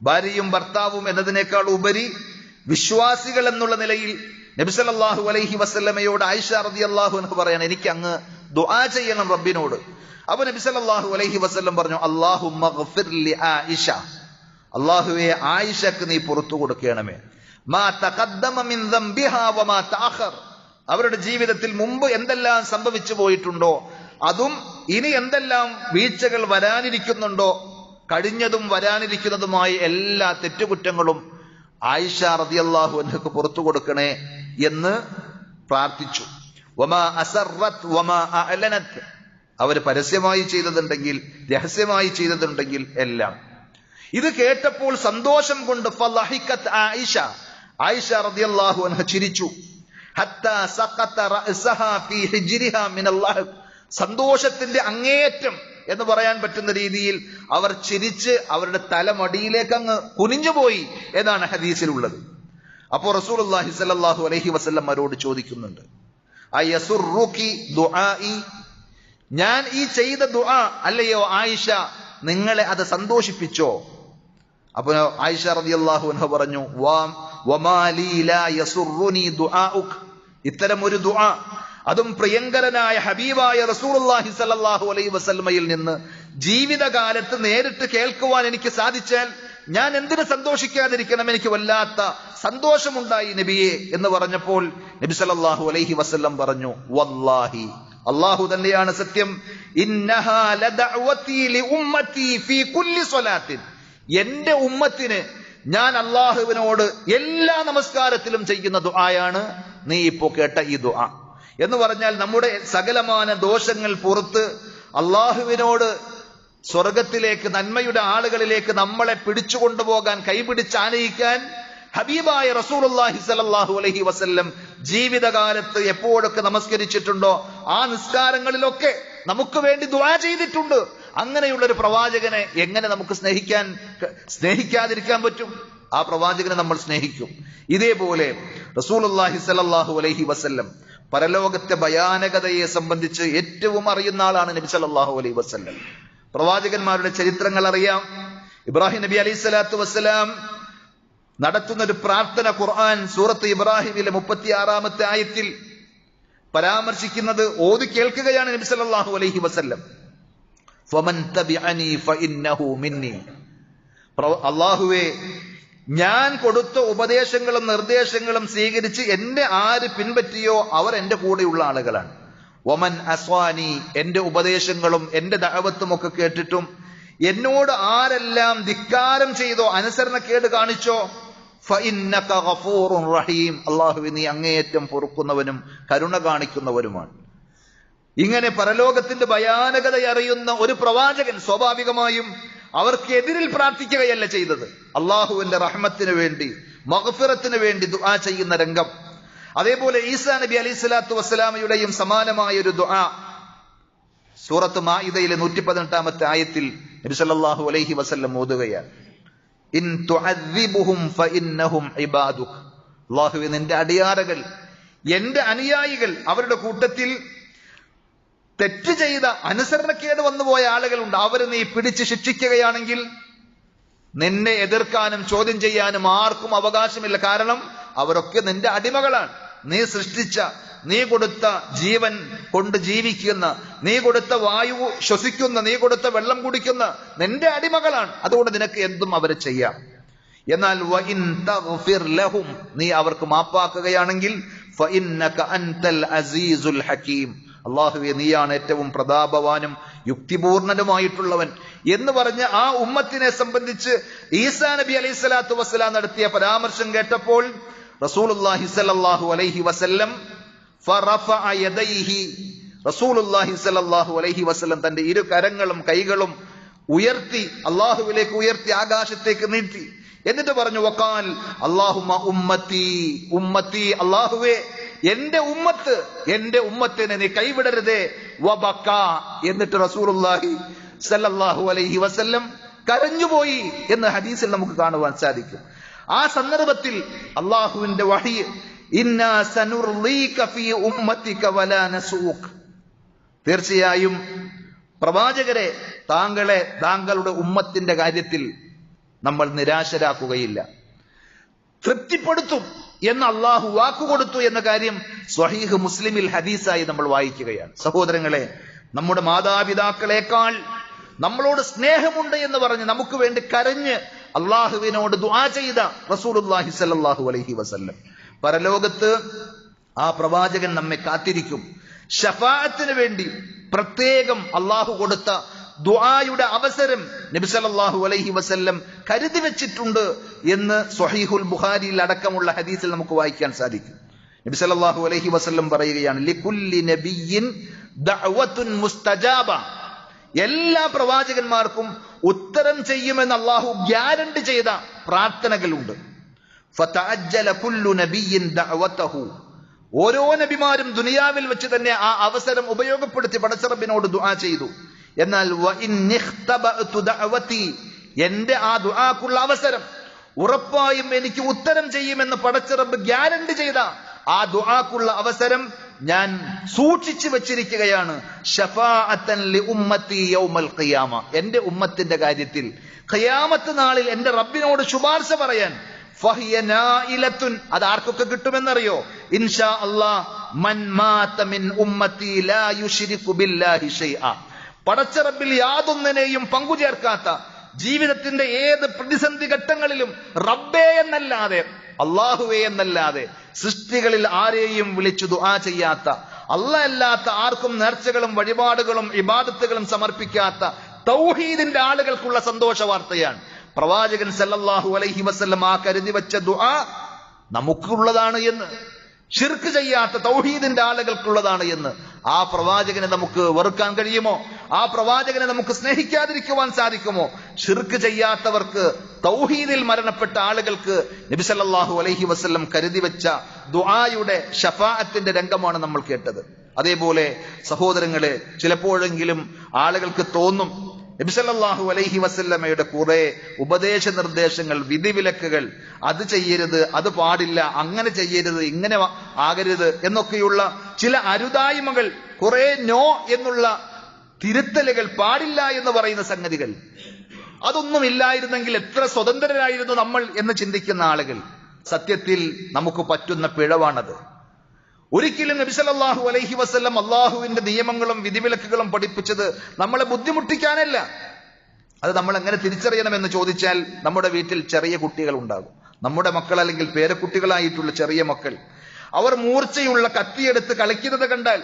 ഭാര്യയും ഭർത്താവും എന്നതിനേക്കാൾ ഉപരി വിശ്വാസികൾ എന്നുള്ള നിലയിൽ നബി സല്ലല്ലാഹു അലൈഹി വസല്ലമയോട് ആയിഷ റളിയല്ലാഹു അൻഹ പറയാണ്, എനിക്ക് അങ്ങ് ദുആ ചെയ്യണം റബ്ബിനോട്. അപ്പൊ നബി സല്ലല്ലാഹു അലൈഹി വസല്ലം പറഞ്ഞു, അല്ലാഹുമ്മ ഗ്ഫിർ ലി ആയിഷ, അല്ലാഹുവേ ആയിഷക്ക് നീ പുറത്തു കൊടുക്കണമേ, മാ തഖദ്ദമ മിൻ ദംബിഹാ വമാ തഅഖർ, അവരുടെ ജീവിതത്തിൽ മുമ്പ് എന്തെല്ലാം സംഭവിച്ചു പോയിട്ടുണ്ടോ അതും ഇനി എന്തെല്ലാം വീഴ്ചകൾ വരാനിരിക്കുന്നുണ്ടോ, കഴിഞ്ഞതും വരാനിരിക്കുന്നതുമായ എല്ലാ തെറ്റുകുറ്റങ്ങളും ആയിഷ റളിയല്ലാഹു അൻഹക്ക് പുറത്തു കൊടുക്കണേ എന്ന് പ്രാർത്ഥിച്ചു. വമാ അസറത് വമാ അഅലനത്, അവർ പരസ്യമായി ചെയ്തതുണ്ടെങ്കിൽ രഹസ്യമായി ചെയ്തതുണ്ടെങ്കിൽ എല്ലാം. ഇത് കേട്ടപ്പോൾ സന്തോഷം കൊണ്ട് ഫളഹികത് ആയിഷ, ആയിഷ റളിയല്ലാഹു അൻഹ ചിരിച്ചു. ഹത്താ സഖത റഅസഹാ ഫീ ഹിജ്രിഹാ മിനല്ലാഹ്, സന്തോഷത്തിന്റെ അങ്ങേയറ്റം എന്ന് പറയാൻ പറ്റുന്ന രീതിയിൽ അവർ ചിരിച്ച് അവരുടെ തലമടിയിലേക്ക് അങ്ങ് കുനിഞ്ഞുപോയി എന്നാണ് ഹദീസിലുള്ളത്. അപ്പോൾ റസൂലുള്ളാഹി സ്വല്ലല്ലാഹു അലൈഹി വസല്ലം അവരോട് ചോദിക്കുന്നുണ്ട്, അയസുറുകി ദുആഇ, ഞാൻ ഈ ചെയ്ത ദുആ അല്ലയോ ആയിഷ, നിങ്ങളെ അത് സന്തോഷിപ്പിച്ചോ? അപ്പോൾ ആയിഷ റളിയല്ലാഹു അൻഹ പറഞ്ഞു, വമാ ലീ ലാ യസുറുനി ദുആഉക്, ഇത്തരം ഒരു ദുആ, അതും പ്രിയങ്കരനായ ഹബീബായ റസൂലുള്ളാഹി സ്വല്ലല്ലാഹു അലൈഹി വസല്ലമയിൽ നിന്ന് ജീവിതകാലത്ത് നേരിട്ട് കേൾക്കുവാൻ എനിക്ക് സാധിച്ചാൽ ഞാൻ എന്തിനു സന്തോഷിക്കാതിരിക്കണം, എനിക്ക് വല്ലാത്ത സന്തോഷമുണ്ടായി നബിയെ എന്ന് പറഞ്ഞപ്പോൾ നബി സല്ലല്ലാഹു അലൈഹി വസല്ലം പറഞ്ഞു, വല്ലാഹി, അല്ലാഹു തന്നെയാണ് സത്യം, ഇന്നഹാ ലദഅവതി ലിഉമ്മതി ഫീ കുല്ലി സ്വലാത്തിൻ, എന്റെ ഉമ്മത്തിന് ഞാൻ അല്ലാഹുവിനോട് എല്ലാ നമസ്കാരത്തിലും ചെയ്യുന്ന ദുആയാണ് നീ ഇപ്പോ കേട്ട ഈ ദുആ എന്ന് പറഞ്ഞാൽ, നമ്മുടെ സകലമാന ദോഷങ്ങൾ പുറത്ത് അള്ളാഹുവിനോട് സ്വർഗത്തിലേക്ക്, നന്മയുടെ ആളുകളിലേക്ക് നമ്മളെ പിടിച്ചുകൊണ്ടുപോകാൻ, കൈപിടിച്ചാനയിക്കാൻ ഹബീബായ റസൂലുള്ളാഹി സ്വല്ലല്ലാഹു അലൈഹി വസല്ലം ജീവിതകാലത്ത് എപ്പോഴൊക്കെ നമസ്കരിച്ചിട്ടുണ്ടോ ആ നിസ്കാരങ്ങളിലൊക്കെ നമുക്ക് വേണ്ടി ദുആ ചെയ്തിട്ടുണ്ട്. അങ്ങനെയുള്ള ഒരു പ്രവാചകനെ എങ്ങനെ നമുക്ക് സ്നേഹിക്കാതിരിക്കാൻ പറ്റും? ആ പ്രവാചകനെ നമ്മൾ സ്നേഹിക്കും. ഇതേപോലെ റസൂലുള്ളാഹി സ്വല്ലല്ലാഹു അലൈഹി വസല്ലം പരലോകത്തെ ഭയാനകതയെ സംബന്ധിച്ച് ഏറ്റവും അറിയുന്ന ആളാണ് നബി സല്ലല്ലാഹു അലൈഹി വസല്ലം. പ്രവാചകന്മാരുടെ ചരിത്രങ്ങൾ അറിയാം. ഇബ്രാഹിം നബി അലൈഹി സ്വലാത്തു വസ്സലാം നടത്തുന്ന ഒരു പ്രാർത്ഥന ഖുർആൻ സൂറത്ത് ഇബ്രാഹിമിലെ 36-ാമത്തെ ആയത്തിൽ പരാമർശിക്കുന്നത് ഓതി കേൾക്കുകയാണ് നബി സല്ലല്ലാഹു അലൈഹി വസല്ലം. ഫമൻ തബിഅനി ഫഇന്നഹു മിന്നി. അല്ലാഹുവേ, ഞാൻ കൊടുത്ത ഉപദേശങ്ങളും നിർദ്ദേശങ്ങളും സ്വീകരിച്ച് എന്നെ ആര് പിൻപറ്റിയോ അവർ എന്റെ കൂടെയുള്ള ആളുകളാണ്. വമൻ അസ്വാനി, എന്റെ ഉപദേശങ്ങളും എന്റെ ദഅവത്തും ഒക്കെ കേട്ടിട്ടും എന്നോട് ആരെല്ലാം ധിക്കാരം ചെയ്തോ, അനുസരണക്കേട് കാണിച്ചോ, ഫഇന്നക ഗഫൂറുർ റഹീം, അല്ലാഹുവേ നീ അങ്ങേയറ്റം പൊറുക്കുന്നവനും കരുണ കാണിക്കുന്നവനുമാണ്. ഇങ്ങനെ പരലോകത്തിന്റെ ഭയാനകത അറിയുന്ന ഒരു പ്രവാചകൻ സ്വാഭാവികമായും അവർക്ക് എതിരിൽ പ്രാർത്ഥിക്കുകയല്ല ചെയ്തത്. അള്ളാഹുവിന്റെ റഹ്മത്തിന് വേണ്ടി, മഗ്ഫിറത്തിന് വേണ്ടി ദുആ ചെയ്യുന്ന രംഗം. അതേപോലെ ഈസാ നബി അലൈഹി സ്വലാത്തു വസ്സലാമയുടെയും സമാനമായ ഒരു ദുആ സൂറത്ത് മാഇദയിലെ 118-ാമത്തെ ആയത്തിൽ നബി സല്ലല്ലാഹു അലൈഹി വസല്ലം ഓതുകയാണ്. ഇൻ തുഅദ്ദിബുഹും ഫഇന്നഹും ഇബാദുക. അല്ലാഹുവേ, നിന്റെ അടിയാറകൾ, എന്റെ അനുയായികൾ, അവരുടെ കൂട്ടത്തിൽ തെറ്റ് ചെയ്ത, അനുസരണക്കേട് വന്നുപോയ ആളുകളുണ്ട്. അവരെ നീ പിടിച്ച് ശിക്ഷിക്കുകയാണെങ്കിൽ നിന്നെ എതിർക്കാനും ചോദ്യം ചെയ്യാനും ആർക്കും അവകാശമില്ല. കാരണം അവരൊക്കെ നിന്റെ അടിമകളാണ്. നീ സൃഷ്ടിച്ച, നീ കൊടുത്ത ജീവൻ കൊണ്ട് ജീവിക്കുന്ന, നീ കൊടുത്ത വായു ശ്വസിക്കുന്ന, നീ കൊടുത്ത വെള്ളം കുടിക്കുന്ന നിന്റെ അടിമകളാണ്. അതുകൊണ്ട് നിനക്ക് എന്തും അവരെ ചെയ്യാം. എന്നാൽ വഇൻ തഗ്ഫിർ ലഹും, നീ അവർക്ക് മാപ്പാക്കുകയാണെങ്കിൽ ഫഇന്നക അൻതൽ അസീസുൽ ഹകീം, അല്ലാഹുവേ നീയാണ് ഏറ്റവും പ്രതാപവാനും യുക്തിപൂർണനുമായിട്ടുള്ളവൻ എന്ന് പറഞ്ഞ് ആ ഉമ്മത്തിനെ സംബന്ധിച്ച് ഈസാ നബി അലൈഹി സ്വലാത്തു വസ്സലാം നടത്തിയ പരാമർശം കേട്ടപ്പോൾ റസൂലുള്ളാഹി സ്വല്ലല്ലാഹു അലൈഹി വസല്ലം ഫറഫഅ യദൈഹി, റസൂലുള്ളാഹി സ്വല്ലല്ലാഹു അലൈഹി വസല്ലം തന്റെ ഇരു കരങ്ങളും കൈകളും ഉയർത്തി, അല്ലാഹുവിലേക്ക് ഉയർത്തി ആകാശത്തേക്ക് നീട്ടി. എന്നിട്ട് പറഞ്ഞു വഖാൽ അല്ലാഹുമ്മ ഉമ്മത്തി ഉമ്മത്തി, അല്ലാഹുവേ എന്റെ ഉമ്മത്ത്, എന്റെ ഉമ്മത്തിനെ നീ കൈവിടരുതേ. വബക, എന്നിട്ട് റസൂലുള്ളാഹി സ്വല്ലല്ലാഹു അലൈഹി വസല്ലം കരഞ്ഞുപോയി എന്ന് ഹദീസിൽ നമുക്ക് കാണുവാൻ സാധിക്കും. ആ സന്ദർഭത്തിൽ അല്ലാഹുവിന്റെ വഹി, ഇന്നാ സനുർലീക ഫീ ഉമ്മതിക വലാ നസൂഖ്, തീർച്ചയായും പ്രവാചകരെ, താങ്കളെ താങ്കളുടെ ഉമ്മത്തിന്റെ കാര്യത്തിൽ നമ്മൾ നിരാശരാക്കുകയില്ല, തൃപ്തിപ്പെടുത്തും എന്ന് അള്ളാഹു വാക്കുകൊടുത്തു എന്ന കാര്യം സ്വഹീഹ് മുസ്ലിമിൽ ഹദീസായി നമ്മൾ വായിക്കുകയാണ്. സഹോദരങ്ങളെ, നമ്മുടെ മാതാപിതാക്കളെക്കാൾ നമ്മളോട് സ്നേഹമുണ്ട് എന്ന് പറഞ്ഞ് നമുക്ക് വേണ്ടി കരഞ്ഞ് അള്ളാഹുവിനോട് ദുആ ചെയ്ത റസൂലുള്ളാഹി സ്വല്ലല്ലാഹു അലൈഹി വസല്ലം, പരലോകത്ത് ആ പ്രവാചകൻ നമ്മെ കാത്തിരിക്കും. ശഫാഅത്തിന് വേണ്ടി പ്രത്യേകം അള്ളാഹു കൊടുത്ത ദുആയുടെ അവസരം നബി സല്ലല്ലാഹു അലൈഹി വസല്ലം കരുതി വെച്ചിട്ടുണ്ട് എന്ന് സ്വഹീഹുൽ ബുഖാരിയിൽ അടക്കമുള്ള ഹദീസിൽ നമുക്ക് വായിക്കാൻ സാധിക്കും. നബി സല്ലല്ലാഹു അലൈഹി വസല്ലം പറയുകയാണ്, ലികുല്ലി നബിയ്യിൻ ദഅവത്തുൻ മുസ്തജാബ, എല്ലാ പ്രവാചകന്മാർക്കും ഉത്തരം ചെയ്യുമെന്ന് അള്ളാഹു ഗ്യാരണ്ടി ചെയ്ത പ്രാർത്ഥനകളുണ്ട്. ഫതഅജ്ജല കുല്ലു നബിയ്യിൻ ദഅവതഹു, ഓരോ നബിമാരും ദുനിയാവിൽ വെച്ച് തന്നെ ആ അവസരം ഉപയോഗപ്പെടുത്തി പടച്ച റബ്ബിനോട് ദുആ ചെയ്തു. എന്നാൽ എന്റെ ആ ദുആക്കുള്ള അവസരം ഉറപ്പായും എനിക്ക് ഉത്തരം ചെയ്യുമെന്ന് പടച്ച റബ്ബ് ഗ്യാരണ്ടി ചെയ്ത ആ ദുആക്കുള്ള അവസരം ഞാൻ സൂക്ഷിച്ചു വെച്ചിരിക്കുകയാണ്. ശഫാഅത്തൻ ലി ഉമ്മത്തി യൗമൽ ഖിയാമ, എന്റെ ഉമ്മത്തിന്റെ കാര്യത്തിൽ ഖിയാമത്ത് നാളിൽ എന്റെ റബ്ബിനോട് ശുപാർശ പറയാൻ. ഫഹിയ നായിലത്തുൻ, അത് ആർക്കൊക്കെ കിട്ടുമെന്നറിയോ? ഇൻഷാ അല്ലാഹ് മൻ മാത മിൻ ഉമ്മത്തി ലാ യുശ്രികു ബില്ലാഹി ഷൈഅ, പടച്ച റബ്ബിൽ യാതൊന്നിനെയും പങ്കുചേർക്കാത്ത, ജീവിതത്തിന്റെ ഏത് പ്രതിസന്ധി ഘട്ടങ്ങളിലും റബ്ബേ എന്നല്ലാതെ, അള്ളാഹുവേ എന്നല്ലാതെ സൃഷ്ടികളിൽ ആരെയും വിളിച്ചു ദുആ ചെയ്യാത്ത, അല്ലാഹ് അല്ലാത്ത ആർക്കും നേർച്ചകളും വഴിപാടുകളും ഇബാദത്തുകളും സമർപ്പിക്കാത്ത തൗഹീദിന്റെ ആളുകൾക്കുള്ള സന്തോഷ വാർത്തയാണ്. പ്രവാചകൻ സല്ലല്ലാഹു അലൈഹി വസല്ലം ആ കരുതി വെച്ച ദുആ നമുക്കുള്ളതാണ് എന്ന്, ഷിർക്ക് ചെയ്യാത്ത തൗഹീദിന്റെ ആളുകൾക്കുള്ളതാണ് എന്ന് ആ പ്രവാചകനെ നമുക്ക് വെറുക്കാൻ കഴിയുമോ? ആ പ്രവാചകനെ നമുക്ക് സ്നേഹിക്കാതിരിക്കുവാൻ സാധിക്കുമോ? ശിർക്ക് ചെയ്യാത്തവർക്ക്, തൗഹീദിൽ മരണപ്പെട്ട ആളുകൾക്ക് നബി സല്ലല്ലാഹു അലൈഹി വസല്ലം കരുതി വെച്ച ദുആയുടെ ശഫാഅത്തിന്റെ രംഗമാണ് നമ്മൾ കേട്ടത്. അതേപോലെ സഹോദരങ്ങളെ, ചിലപ്പോഴെങ്കിലും ആളുകൾക്ക് തോന്നും നബി സല്ലല്ലാഹു അലൈഹി വസല്ലമയുടെ കുറെ ഉപദേശ നിർദ്ദേശങ്ങൾ, വിധിവിലക്കുകൾ, അത് ചെയ്യരുത്, അത് പാടില്ല, അങ്ങനെ ചെയ്യരുത്, ഇങ്ങനെ ആകരുത് എന്നൊക്കെയുള്ള ചില അരുതായ്മകൾ, കുറെ നോ എന്നുള്ള തിരുത്തലുകൾ, പാടില്ല എന്ന് പറയുന്ന സംഗതികൾ, അതൊന്നും ഇല്ലായിരുന്നെങ്കിൽ എത്ര സ്വതന്ത്രരായിരുന്നു നമ്മൾ എന്ന് ചിന്തിക്കുന്ന ആളുകൾ, സത്യത്തിൽ നമുക്ക് പറ്റുന്ന പിഴവാണത്. ഒരിക്കലും നബി സല്ലല്ലാഹു അലൈഹി വസല്ലം അള്ളാഹുവിന്റെ നിയമങ്ങളും വിധിവിലക്കുകളും പഠിപ്പിച്ചത് നമ്മളെ ബുദ്ധിമുട്ടിക്കാനല്ല. അത് നമ്മൾ എങ്ങനെ തിരിച്ചറിയണമെന്ന് ചോദിച്ചാൽ, നമ്മുടെ വീട്ടിൽ ചെറിയ കുട്ടികൾ ഉണ്ടാകും, നമ്മുടെ മക്കൾ അല്ലെങ്കിൽ പേരക്കുട്ടികളായിട്ടുള്ള ചെറിയ മക്കൾ, അവർ മൂർച്ചയുള്ള കത്തിയെടുത്ത് കളിക്കുന്നത് കണ്ടാൽ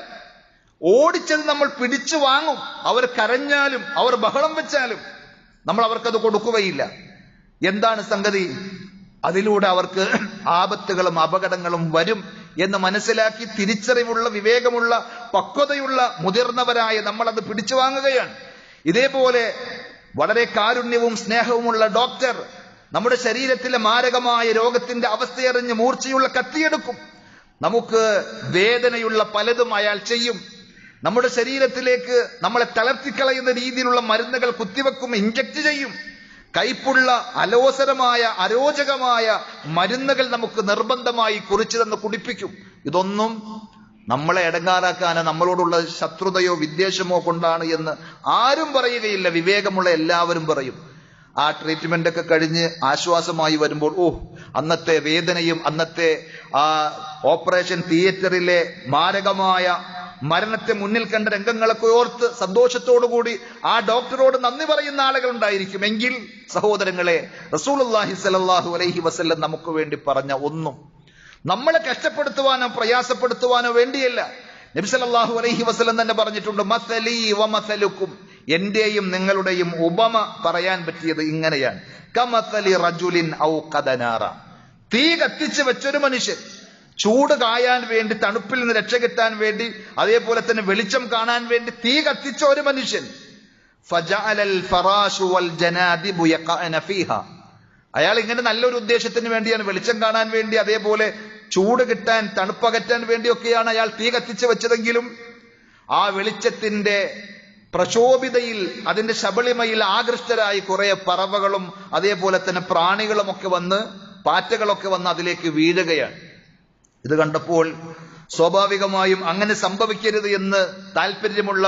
ഓടിച്ചത് നമ്മൾ പിടിച്ചു വാങ്ങും. അവർ കരഞ്ഞാലും അവർ ബഹളം വെച്ചാലും നമ്മൾ അവർക്കത് കൊടുക്കുകയില്ല. എന്താണ് സംഗതി? അതിലൂടെ അവർക്ക് ആപത്തുകളും അപകടങ്ങളും വരും എന്ന് മനസ്സിലാക്കി തിരിച്ചറിവുള്ള, വിവേകമുള്ള, പക്വതയുള്ള മുതിർന്നവരായ നമ്മൾ അത് പിടിച്ചു വാങ്ങുകയാണ്. ഇതേപോലെ വളരെ കാരുണ്യവും സ്നേഹവുമുള്ള ഡോക്ടർ നമ്മുടെ ശരീരത്തിലെ മാരകമായ രോഗത്തിന്റെ അവസ്ഥയറിഞ്ഞ് മൂർച്ചയുള്ള കത്തിയെടുക്കും. നമുക്ക് വേദനയുള്ള പലതും അയാൾ ചെയ്യും. നമ്മുടെ ശരീരത്തിലേക്ക് നമ്മളെ തളർത്തിക്കളയുന്ന രീതിയിലുള്ള മരുന്നുകൾ കുത്തിവെക്കും, ഇഞ്ചക്ട് ചെയ്യും. കൈപ്പുള്ള, അലോസരമായ, അരോചകമായ മരുന്നുകൾ നമുക്ക് നിർബന്ധമായി കുറിച്ചു തന്ന് കുടിപ്പിക്കും. ഇതൊന്നും നമ്മളെ ഇടങ്ങാറാക്കാനോ നമ്മളോടുള്ള ശത്രുതയോ വിദ്വേഷമോ കൊണ്ടാണ് എന്ന് ആരും പറയുകയില്ല. വിവേകമുള്ള എല്ലാവരും പറയും. ആ ട്രീറ്റ്മെന്റ് ഒക്കെ കഴിഞ്ഞ് ആശ്വാസമായി വരുമ്പോൾ, അന്നത്തെ വേദനയും അന്നത്തെ ആ ഓപ്പറേഷൻ തിയേറ്ററിലെ മാരകമായ മരണത്തെ മുന്നിൽ കണ്ട രംഗങ്ങളൊക്കെ ഓർത്ത് സന്തോഷത്തോടുകൂടി ആ ഡോക്ടറോട് നന്ദി പറയുന്ന ആളുകൾ ഉണ്ടായിരിക്കും. എങ്കിൽ സഹോദരങ്ങളെ, റസൂലുള്ളാഹി സ്വല്ലല്ലാഹു അലൈഹി വസല്ലം നമുക്ക് വേണ്ടി പറഞ്ഞ ഒന്നും നമ്മളെ കഷ്ടപ്പെടുത്തുവാനോ പ്രയാസപ്പെടുത്തുവാനോ വേണ്ടിയല്ല. നബി സല്ലല്ലാഹു അലൈഹി വസല്ലം തന്നെ പറഞ്ഞിട്ടുണ്ട്, മസലി വ മസലുക്കും, എന്റെയും നിങ്ങളുടെയും ഉപമ പറയാൻ പറ്റിയത് ഇങ്ങനെയാണ്. കമസലി റജുലിൻ ഔഖദ നാറ, തീ കത്തിച്ച് വെച്ചൊരു മനുഷ്യൻ, ചൂട് കായാൻ വേണ്ടി, തണുപ്പിൽ നിന്ന് രക്ഷ കിട്ടാൻ വേണ്ടി, അതേപോലെ തന്നെ വെളിച്ചം കാണാൻ വേണ്ടി തീ കത്തിച്ച ഒരു മനുഷ്യൻ. ഫജഅലൽ ഫറാശു വൽ ജനാദിബു യഖഅന ഫീഹാ, അയാൾ ഇങ്ങനെ നല്ലൊരു ഉദ്ദേശത്തിന് വേണ്ടിയാണ്, വെളിച്ചം കാണാൻ വേണ്ടി, അതേപോലെ ചൂട് കിട്ടാൻ, തണുപ്പകറ്റാൻ വേണ്ടിയൊക്കെയാണ് അയാൾ തീ കത്തിച്ച് വെച്ചതെങ്കിലും ആ വെളിച്ചത്തിന്റെ പ്രശോഭിതയിൽ, അതിന്റെ ശബളിമയിൽ ആകൃഷ്ടരായി കുറെ പറവകളും അതേപോലെ തന്നെ പ്രാണികളുമൊക്കെ വന്ന്, പാറ്റകളൊക്കെ വന്ന് അതിലേക്ക് വീഴുകയാണ്. ഇത് കണ്ടപ്പോൾ സ്വാഭാവികമായും അങ്ങനെ സംഭവിക്കരുത് എന്ന് താല്പര്യമുള്ള,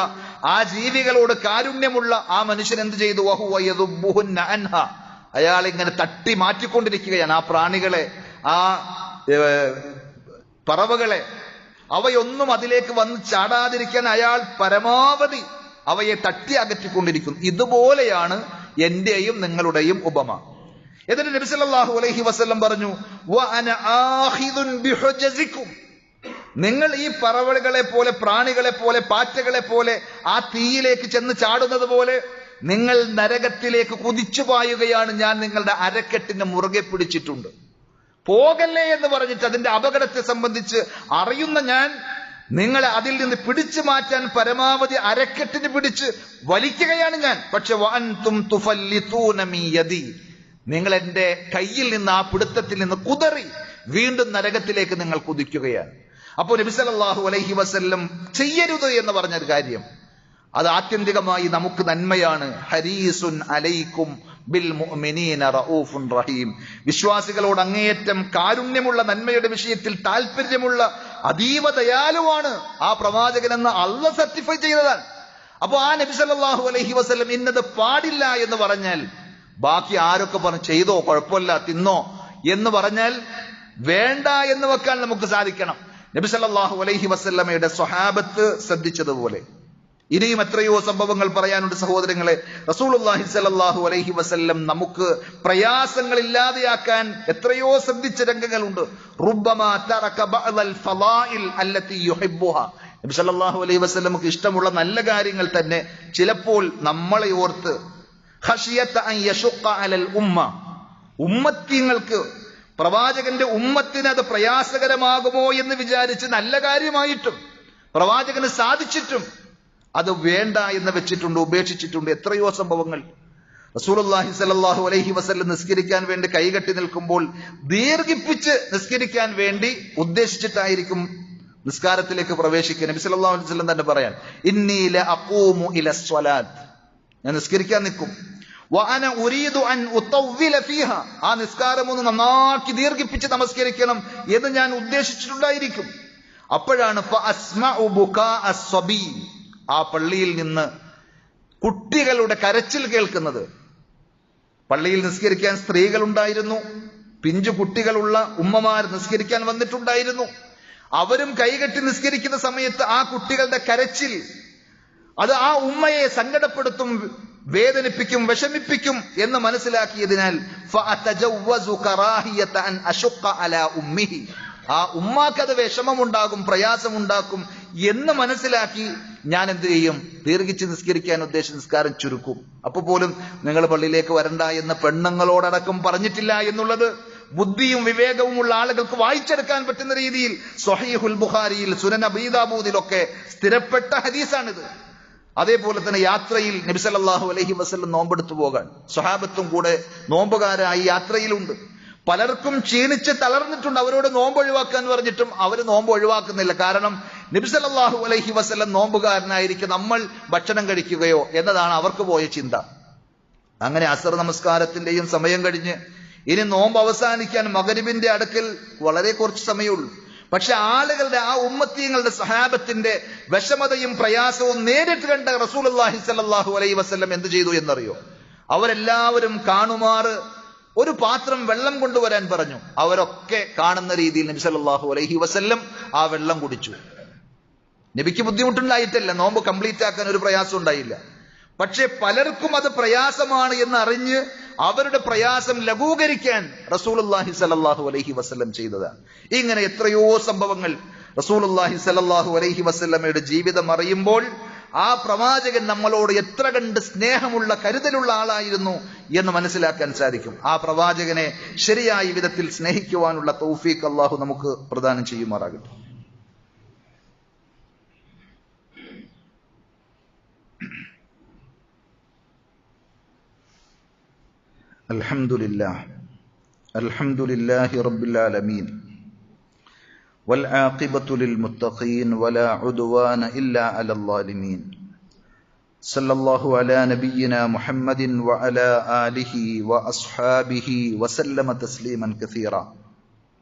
ആ ജീവികളോട് കാരുണ്യമുള്ള ആ മനുഷ്യൻ എന്ത് ചെയ്തു? വഹുവ യദുബ്ബുഹുന്ന അൻഹ, അയാൾ ഇങ്ങനെ തട്ടി മാറ്റിക്കൊണ്ടിരിക്കുകയാണ് ആ പ്രാണികളെ, ആ പറവകളെ. അവയൊന്നും അതിലേക്ക് വന്ന് ചാടാതിരിക്കാൻ അയാൾ പരമാവധി അവയെ തട്ടി അകറ്റിക്കൊണ്ടിരിക്കുന്നു. ഇതുപോലെയാണ് എന്റെയും നിങ്ങളുടെയും ഉപമ. എന്നിട്ട് നബി സല്ലല്ലാഹു അലൈഹി വസല്ലം പറഞ്ഞു, വഅന ആഖിദുൻ ബിഹുജസികും, നിങ്ങൾ ഈ പറവകളെ പോലെ, പ്രാണികളെ പോലെ, പാറ്റകളെ പോലെ ആ തീയിലേക്ക് ചെന്ന് ചാടുന്നത് പോലെ നിങ്ങൾ നരകത്തിലേക്ക് കുതിച്ചു പായുകയാണ്. ഞാൻ നിങ്ങളുടെ അരക്കെട്ടിനെ മുറുകെ പിടിച്ചിട്ടുണ്ട്. പോകല്ലേ എന്ന് പറഞ്ഞിട്ട് അതിന്റെ അപകടത്തെ സംബന്ധിച്ച് അറിയുന്ന ഞാൻ നിങ്ങളെ അതിൽ നിന്ന് പിടിച്ചു മാറ്റാൻ പരമാവധി അരക്കെട്ടിന് പിടിച്ച് വലിക്കുകയാണ് ഞാൻ. പക്ഷെ വഅൻതും തുഫല്ലിതൂന മിൻ യദി, നിങ്ങൾ എന്റെ കയ്യിൽ നിന്ന്, ആ പിടുത്തത്തിൽ നിന്ന് കുതറി വീണ്ടും നരകത്തിലേക്ക് നിങ്ങൾ കുതിക്കുകയാണ്. അപ്പോൾ നബി സല്ലല്ലാഹു അലൈഹി വസല്ലം ചെയ്യരുത് എന്ന് പറഞ്ഞൊരു കാര്യം, അത് ആത്യന്തികമായി നമുക്ക് നന്മയാണ്. ഹരീസുൻ അലൈക്കും ബിൽ മുഅ്മിനീന റഊഫുൻ റഹീം, വിശ്വാസികളോട് അങ്ങേയറ്റം കാരുണ്യമുള്ള, നന്മയുടെ വിഷയത്തിൽ താല്പര്യമുള്ള, അതീവ ദയാലുവാണ് ആ പ്രവാചകൻ എന്ന് അല്ലാഹ് സർട്ടിഫൈ ചെയ്തതാണ്. അപ്പൊ ആ നബി സല്ലല്ലാഹു അലൈഹി വസല്ലം ഇന്നത് പാടില്ല എന്ന് പറഞ്ഞാൽ, ബാക്കി ആരൊക്കെ പറഞ്ഞു ചെയ്തോ, കുഴപ്പമില്ല, തിന്നോ എന്ന് പറഞ്ഞാൽ വേണ്ട എന്ന് വെക്കാൻ നമുക്ക് സാധിക്കണം. നബി സല്ലല്ലാഹു അലൈഹി വസല്ലമയുടെ സ്വഹാബത്ത് ശ്രദ്ധിച്ചതുപോലെ ഇനിയും എത്രയോ സംഭവങ്ങൾ പറയാനുണ്ട് സഹോദരങ്ങളെ. റസൂലുള്ളാഹി സ്വല്ലല്ലാഹു അലൈഹി വസല്ലം നമുക്ക് പ്രയാസങ്ങൾ ഇല്ലാതെയാക്കാൻ എത്രയോ ശ്രദ്ധിച്ച രംഗങ്ങളുണ്ട്. റുബ്ബമാ തറക ബഅദൽ ഫളാഇൽ അല്ലതി യുഹിബ്ബുഹാ, നബി സല്ലല്ലാഹു അലൈഹി വസല്ലമക്ക് ഇഷ്ടമുള്ള നല്ല കാര്യങ്ങൾ തന്നെ ചിലപ്പോൾ നമ്മളെ ഓർത്ത്, ഖശിയത അൻ യശുഖ അലൽ ഉമ്മ, ഉമ്മത്തിങ്ങൾക്ക്, പ്രവാചകന്റെ ഉമ്മത്തിന് അത് പ്രയാസകരമാകുമോ എന്ന് വിചാരിച്ച് നല്ല കാര്യമായിട്ടും പ്രവാചകന് സാധിച്ചിട്ടും അത് വേണ്ട എന്ന് വെച്ചിട്ടുണ്ട്, ഉപേക്ഷിച്ചിട്ടുണ്ട്. എത്രയോ സംഭവങ്ങൾ. റസൂലുള്ളാഹി സ്വല്ലല്ലാഹു അലൈഹി വസല്ലം നിസ്കരിക്കാൻ വേണ്ടി കൈകെട്ടി നിൽക്കുമ്പോൾ ദീർഘിപ്പിച്ച് നിസ്കരിക്കാൻ വേണ്ടി ഉദ്ദേശിച്ചിട്ടായിരിക്കും നിസ്കാരത്തിലേക്ക് പ്രവേശിക്കുക. നബി സല്ലല്ലാഹു അലൈഹി വസല്ലം തന്നെ പറയാൻ, ഇന്നി ലഅഖൂമു ഇലസ്സലാത്ത്, ഞാൻ നിസ്കരിക്കാൻ നിൽക്കും, വഅന ഉരീദു അൻ ഉതവ്വില ഫീഹാ, ആ നിസ്കാരം ഒന്ന് നന്നാക്കി ദീർഘിപ്പിച്ച് നമസ്കരിക്കണം എന്ന് ഞാൻ ഉദ്ദേശിച്ചിട്ടുണ്ടായിരിക്കും. അപ്പോഴാണ് ഫഅസ്മഉ ബുകാ അസ്സബി, ആ പള്ളിയിൽ നിന്ന് കുട്ടികളുടെ കരച്ചിൽ കേൾക്കുന്നത്. പള്ളിയിൽ നിസ്കരിക്കാൻ സ്ത്രീകൾ ഉണ്ടായിരുന്നു, പിഞ്ചു കുട്ടികളുള്ള ഉമ്മമാർ നിസ്കരിക്കാൻ വന്നിട്ടുണ്ടായിരുന്നു. അവരും കൈകെട്ടി നിസ്കരിക്കുന്ന സമയത്ത് ആ കുട്ടികളുടെ കരച്ചിൽ അത് ആ ഉമ്മയെ സങ്കടപ്പെടുത്തും, വേദനിപ്പിക്കും, വിഷമിപ്പിക്കും എന്ന് മനസ്സിലാക്കിയതിനാൽ ആ ഉമ്മാക്കത് വിഷമമുണ്ടാകും, പ്രയാസമുണ്ടാക്കും എന്ന് മനസ്സിലാക്കി ഞാൻ എന്ത് ചെയ്യും, ദീർഘിച്ച് നിസ്കരിക്കാൻ ഉദ്ദേശിച്ച് നിസ്കാരം ചുരുക്കും. അപ്പൊ പോലും നിങ്ങൾ പള്ളിയിലേക്ക് വരണ്ട എന്ന് പെണ്ണുങ്ങളോടടക്കം പറഞ്ഞിട്ടില്ല എന്നുള്ളത് ബുദ്ധിയും വിവേകവും ഉള്ള ആളുകൾക്ക് വായിച്ചെടുക്കാൻ പറ്റുന്ന രീതിയിൽ സ്വഹീഹുൽ ബുഖാരിയിൽ, സുനൻ അബീ ദാവൂദിലൊക്കെ സ്ഥിരപ്പെട്ട ഹദീസാണിത്. അതേപോലെ തന്നെ യാത്രയിൽ നബി സല്ലല്ലാഹു അലൈഹി വസല്ലം നോമ്പെടുത്തു പോകാൻ സ്വഹാബത്തും കൂടെ നോമ്പുകാരായി യാത്രയിലുണ്ട്. പലർക്കും ക്ഷീണിച്ച് തളർന്നിട്ടുണ്ട്. അവരോട് നോമ്പ് ഒഴിവാക്കാൻ പറഞ്ഞിട്ടും അവർ നോമ്പ് ഒഴിവാക്കുന്നില്ല. കാരണം നബി സല്ലല്ലാഹു അലൈഹി വസല്ലം നോമ്പുകാരനായിരിക്കും, നമ്മൾ ഭക്ഷണം കഴിക്കുകയോ എന്നതാണ് അവർക്ക് പോയ ചിന്ത. അങ്ങനെ അസർ നമസ്കാരത്തിന്റെയും സമയം കഴിഞ്ഞ് ഇനി നോമ്പ് അവസാനിക്കാൻ മഗ്രിബിന്റെ അടുക്കൽ വളരെ കുറച്ച് സമയമുള്ളൂ. പക്ഷെ ആളുകളുടെ, ആ ഉമ്മത്തീങ്ങളുടെ സഹാബത്തിന്റെ വിഷമതയും പ്രയാസവും നേരിട്ട് കണ്ട റസൂലുള്ളാഹി സ്വല്ലല്ലാഹു അലൈഹി വസല്ലം എന്ത് ചെയ്തു എന്നറിയോ? അവരെല്ലാവരും കാണുമാറ് ഒരു പാത്രം വെള്ളം കൊണ്ടുവരാൻ പറഞ്ഞു. അവരൊക്കെ കാണുന്ന രീതിയിൽ നബി സല്ലല്ലാഹു അലൈഹി വസല്ലം ആ വെള്ളം കുടിച്ചു. നബിക്ക് ബുദ്ധിമുട്ടുണ്ടായിട്ടില്ല, നോമ്പ് കംപ്ലീറ്റ് ആക്കാൻ ഒരു പ്രയാസം ഉണ്ടായില്ല. പക്ഷെ പലർക്കും അത് പ്രയാസമാണ് എന്ന് അറിഞ്ഞ് അവരുടെ പ്രയാസം ലഘൂകരിക്കാൻ റസൂലുള്ളാഹി സ്വല്ലല്ലാഹു അലൈഹി വസല്ലം ചെയ്തതാണ്. ഇങ്ങനെ എത്രയോ സംഭവങ്ങൾ. റസൂലുള്ളാഹി സ്വല്ലല്ലാഹു അലൈഹി വസല്ലമയുടെ ജീവിതം അറിയുമ്പോൾ ആ പ്രവാചകൻ നമ്മളോട് എത്ര കണ്ട് സ്നേഹമുള്ള, കരുതലുള്ള ആളായിരുന്നു എന്ന് മനസ്സിലാക്കാൻ സാധിക്കും. ആ പ്രവാചകനെ ശരിയായ വിധത്തിൽ സ്നേഹിക്കുവാനുള്ള തൗഫീഖ് അല്ലാഹു നമുക്ക് പ്രദാനം ചെയ്യുമാറാകട്ടെ. അൽഹംദുലില്ലാഹി റബ്ബിൽ ആലമീൻ والعاقبة للمتقين ولا عدوان إلا على الظالمين صلى الله على نبينا محمد وعلى آله وأصحابه وسلم تسليما كثيرا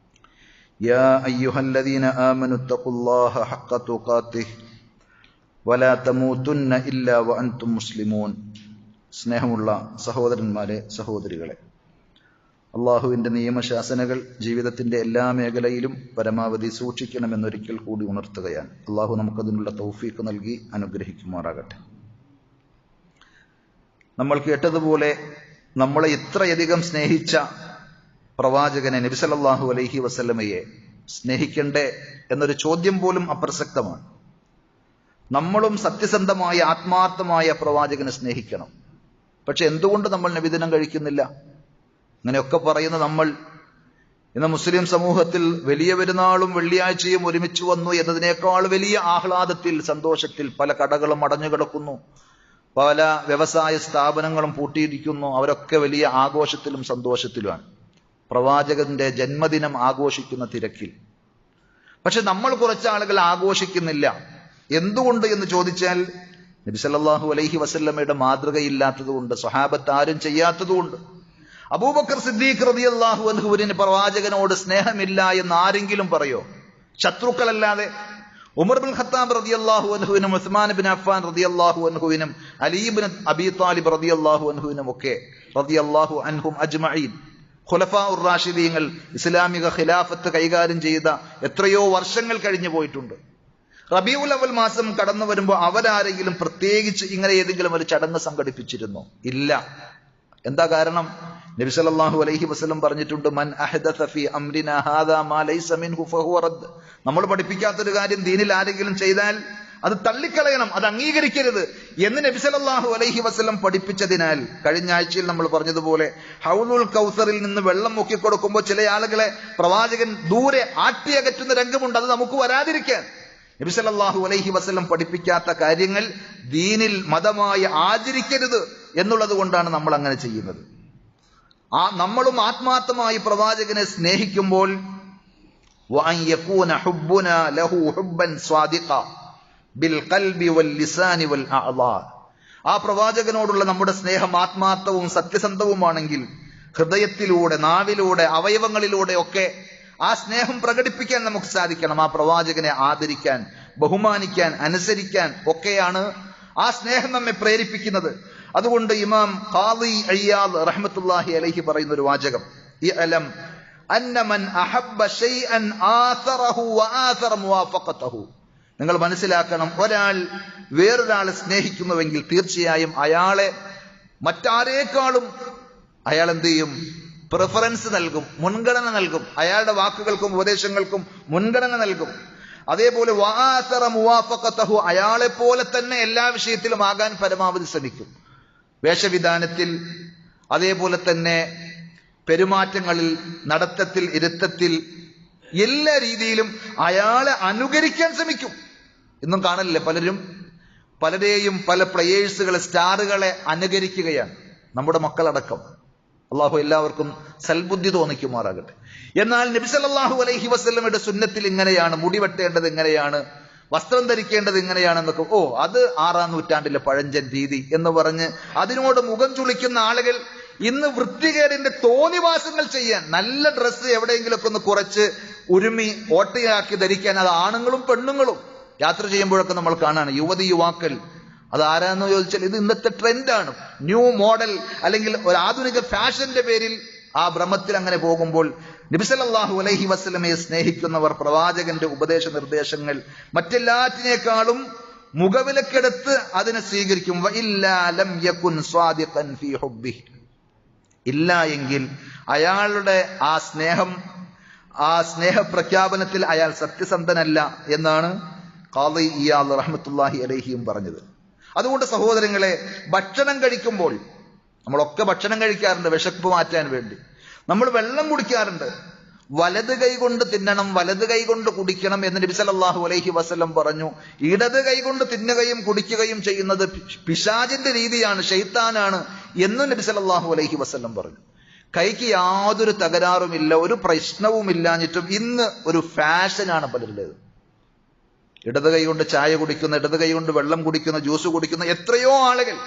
يا أيها الذين آمنوا اتقوا الله حق تقاته ولا تموتن إلا وأنتم مسلمون. സ്നേഹമുള്ള സഹോദരന്മാരെ, സഹോദരികളെ, അള്ളാഹുവിന്റെ നിയമശാസനകൾ ജീവിതത്തിന്റെ എല്ലാ മേഖലയിലും പരമാവധി സൂക്ഷിക്കണമെന്നൊരിക്കൽ കൂടി ഉണർത്തുകയാണ്. അള്ളാഹു നമുക്കതിനുള്ള തൗഫീഖ് നൽകി അനുഗ്രഹിക്കുമാറാകട്ടെ. നമ്മൾ കേട്ടതുപോലെ നമ്മളെ ഇത്രയധികം സ്നേഹിച്ച പ്രവാചകനെ നബി സല്ലല്ലാഹു അലൈഹി വസല്ലമയെ സ്നേഹിക്കണ്ടേ എന്നൊരു ചോദ്യം പോലും അപ്രസക്തമാണ്. നമ്മളും സത്യസന്ധമായ, ആത്മാർത്ഥമായ പ്രവാചകനെ സ്നേഹിക്കണം. പക്ഷെ എന്തുകൊണ്ട് നമ്മൾ നബിദിനം കഴിക്കുന്നില്ല? അങ്ങനെയൊക്കെ പറയുന്ന നമ്മൾ ഇന്ന് മുസ്ലിം സമൂഹത്തിൽ വലിയ പെരുന്നാളും വെള്ളിയാഴ്ചയും ഒരുമിച്ച് വന്നു എന്നതിനേക്കാൾ വലിയ ആഹ്ലാദത്തിൽ, സന്തോഷത്തിൽ പല കടകളും അടഞ്ഞു കിടക്കുന്നു, പല വ്യവസായ സ്ഥാപനങ്ങളും പൂട്ടിയിരിക്കുന്നു. അവരൊക്കെ വലിയ ആഘോഷത്തിലും സന്തോഷത്തിലുമാണ്, പ്രവാചകന്റെ ജന്മദിനം ആഘോഷിക്കുന്ന തിരക്കിൽ. പക്ഷെ നമ്മൾ കുറച്ചാളുകൾ ആഘോഷിക്കുന്നില്ല. എന്തുകൊണ്ട് എന്ന് ചോദിച്ചാൽ നബി സല്ലല്ലാഹു അലൈഹി വസല്ലമയുടെ മാതൃകയില്ലാത്തതുകൊണ്ട്, സ്വഹാബത്ത് ആരും ചെയ്യാത്തതുകൊണ്ട്. അബൂബക്കർ സിദ്ദീഖ് റളിയല്ലാഹു അൻഹുവിന് പ്രവാചകനോട് സ്നേഹമില്ല എന്ന് ആരെങ്കിലും പറയോ? ശത്രുക്കളല്ലാതെ. ഉമർ ബിൻ ഖത്താബ് റളിയല്ലാഹു അൻഹുവിനും ഉസ്മാൻ ബിൻ അഫ്ഫാൻ റളിയല്ലാഹു അൻഹുവിനും അലി ഇബ്നു അബീ ത്വാലിബ് റളിയല്ലാഹു അൻഹുവിനും ഒക്കെ റളിയല്ലാഹു അൻഹും അജ്മഈൻ ഖുലഫാഉർ റാഷിദീങ്ങൾ ഇസ്ലാമിക ഖിലാഫത്ത് കൈകാര്യം ചെയ്ത എത്രയോ വർഷങ്ങൾ കഴിഞ്ഞു പോയിട്ടുണ്ട്. റബീഉൽ അവൽ മാസം കടന്നു വരുമ്പോൾ അവരാരെങ്കിലും പ്രത്യേകിച്ച് ഇങ്ങനെ ഏതെങ്കിലും ഒരു ചടങ്ങ് സംഘടിപ്പിച്ചിരുന്നോ? ഇല്ല. എന്താ കാരണം? നബി സല്ലല്ലാഹു അലൈഹി വസല്ലം പറഞ്ഞിട്ടുണ്ട്, മൻ അഹ്ദസ ഫീ അംരിനാ ഹാദാ മാ ലൈസ മിൻഹു ഫഹുവ റദ്ദ്. നമ്മൾ പഠിപ്പിക്കാത്തൊരു കാര്യം ദീനിൽ ആരെങ്കിലും ചെയ്താൽ അത് തള്ളിക്കളയണം, അത് അംഗീകരിക്കരുത് എന്ന് നബി സല്ലല്ലാഹു അലൈഹി വസല്ലം പഠിപ്പിച്ചതിനാൽ കഴിഞ്ഞ ആഴ്ചയിൽ നമ്മൾ പറഞ്ഞതുപോലെ ഹൗലുൽ കൗസറിൽ നിന്ന് വെള്ളം മുക്കിക്കൊടുക്കുമ്പോൾ ചില ആളുകളെ പ്രവാചകൻ ദൂരെ ആട്ടിയകറ്റുന്ന രംഗമുണ്ട്. അത് നമുക്ക് വരാതിരിക്കാൻ നബി സല്ലല്ലാഹു അലൈഹി വസല്ലം പഠിപ്പിക്കാത്ത കാര്യങ്ങൾ ദീനിൽ മതമായി ആചരിക്കരുത് എന്നുള്ളത് കൊണ്ടാണ് നമ്മൾ അങ്ങനെ ചെയ്യുന്നത്. നമ്മളും ആത്മാർത്ഥമായി പ്രവാചകനെ സ്നേഹിക്കുമ്പോൾ വഅൻ യകൂന ഹുബ്ബുനാ ലഹു ഹുബ്ബൻ സ്വാദിഖാ ബിൽ ഖൽബി വൽ ലിസാനി വൽ അഅളാ. ആ പ്രവാചകനോടുള്ള നമ്മുടെ സ്നേഹം ആത്മാർത്ഥവും സത്യസന്ധവുമാണെങ്കിൽ ഹൃദയത്തിലൂടെ, നാവിലൂടെ, അവയവങ്ങളിലൂടെ ഒക്കെ ആ സ്നേഹം പ്രകടിപ്പിക്കാൻ നമുക്ക് സാധിക്കണം. ആ പ്രവാചകനെ ആദരിക്കാൻ, ബഹുമാനിക്കാൻ, അനുസരിക്കാൻ ഒക്കെയാണ് ആ സ്നേഹം നമ്മെ പ്രേരിപ്പിക്കുന്നത്. അതുകൊണ്ട് ഇമാം ഖാദി ഇയാദ് റഹ്മത്തുള്ളാഹി അലൈഹി പറയുന്ന ഒരു വാചകം, ഇഅലം അന്ന മൻ അഹബ്ബ ശൈഅൻ ആസറഹു വആസറ മുവാഫഖതഹു. നിങ്ങൾ മനസ്സിലാക്കണം, ഒരാൾ വേറൊരാളെ സ്നേഹിക്കുന്നുവെങ്കിൽ തീർച്ചയായും അയാളെ മറ്റാരേക്കാളും അയാൾ എന്ത് ചെയ്യും? പ്രിഫറൻസ് നൽകും, മുൻഗണന നൽകും. അയാളുടെ വാക്കുകൾക്കും ഉപദേശങ്ങൾക്കും മുൻഗണന നൽകും. അതേപോലെ വആസറ മുവാഫഖതഹു, അയാളെ പോലെ തന്നെ എല്ലാ വിഷയത്തിലും ആകാൻ പരമാവധി ശ്രമിക്കും. വേഷവിധാനത്തിൽ, അതേപോലെ തന്നെ പെരുമാറ്റങ്ങളിൽ, നടത്തത്തിൽ, ഇരുത്തത്തിൽ, എല്ലാ രീതിയിലും അയാളെ അനുകരിക്കാൻ ശ്രമിക്കും. ഇന്നും കാണലില്ലേ പലരെയും പല പ്ലെയേഴ്സുകളെ, സ്റ്റാറുകളെ അനുകരിക്കുകയാണ്, നമ്മുടെ മക്കളടക്കം. അള്ളാഹു എല്ലാവർക്കും സൽബുദ്ധി തോന്നിക്കുമാറാകട്ടെ. എന്നാൽ നബി സല്ലല്ലാഹു അലൈഹി വസല്ലമയുടെ സുന്നത്തിൽ ഇങ്ങനെയാണ്, മുടി വെട്ടേണ്ടത് ഇങ്ങനെയാണ്, വസ്ത്രം ധരിക്കേണ്ടത് ഇങ്ങനെയാണെന്നൊക്കെ, അത് 6-ാം നൂറ്റാണ്ടിലെ പഴഞ്ചൻ രീതി എന്ന് പറഞ്ഞ് അതിനോട് മുഖം ചുളിക്കുന്ന ആളുകൾ ഇന്ന് വൃത്തികേടിന്റെ തോന്നിവാസങ്ങൾ ചെയ്യാൻ, നല്ല ഡ്രസ്സ് എവിടെയെങ്കിലുമൊക്കെ ഒന്ന് കുറച്ച് ഉരുമി ഓട്ടയാക്കി ധരിക്കാൻ, അത് ആണുങ്ങളും പെണ്ണുങ്ങളും യാത്ര ചെയ്യുമ്പോഴൊക്കെ നമ്മൾ കാണാണ്. യുവാക്കൾ അത് ആരാന്ന് ചോദിച്ചാൽ ഇത് ഇന്നത്തെ ട്രെൻഡാണ്, ന്യൂ മോഡൽ, അല്ലെങ്കിൽ ഒരു ആധുനിക ഫാഷന്റെ പേരിൽ ആ ഭ്രമത്തിൽ അങ്ങനെ പോകുമ്പോൾ നബി സല്ലല്ലാഹു അലൈഹി വസല്ലമയെ സ്നേഹിക്കുന്നവർ പ്രവാചകന്റെ ഉപദേശ നിർദ്ദേശങ്ങൾ മറ്റെല്ലാറ്റിനേക്കാളും മുഖവിലക്കെടുത്ത് അതിനെ സ്വീകരിക്കും. വഇല്ലാ ലം യകുൻ സ്വാദിഖൻ ഫീ ഹുബ്ബിഹി, ഇല്ല എങ്കിൽ അയാളുടെ ആ സ്നേഹപ്രഖ്യാപനത്തിൽ അയാൾ സത്യസന്ധനല്ല എന്നാണ് ഖാദി ഇയാദ് റഹ്മത്തുള്ളാഹി അലൈഹിയും പറഞ്ഞത്. അതുകൊണ്ട് സഹോദരങ്ങളെ, ഭക്ഷണം കഴിക്കുമ്പോൾ, നമ്മളൊക്കെ ഭക്ഷണം കഴിക്കാറുണ്ട് വിശപ്പ് മാറ്റാൻ വേണ്ടി. നമ്മൾ വെള്ളം കുടിക്കാറുണ്ട്. വലത് കൈ കൊണ്ട് തിന്നണം, വലത് കൈ കൊണ്ട് കുടിക്കണം എന്ന് നബി സല്ലല്ലാഹു അലൈഹി വസല്ലം പറഞ്ഞു. ഇടത് കൈ കൊണ്ട് തിന്നുകയും കുടിക്കുകയും ചെയ്യുന്നത് പിശാചിന്റെ രീതിയാണ്, ശൈത്താനാണ് എന്നും നബി സല്ലല്ലാഹു അലൈഹി വസല്ലം പറഞ്ഞു. കൈക്ക് യാതൊരു തകരാറുമില്ല, ഒരു പ്രശ്നവുമില്ലാഞ്ഞിട്ടും ഇന്ന് ഒരു ഫാഷനാണ് പലരുടേത്. ഇടത് കൈ കൊണ്ട് ചായ കുടിക്കുന്ന, ഇടത് കൈ കൊണ്ട് വെള്ളം കുടിക്കുന്ന, ജ്യൂസ് കുടിക്കുന്ന എത്രയോ ആളുകൾ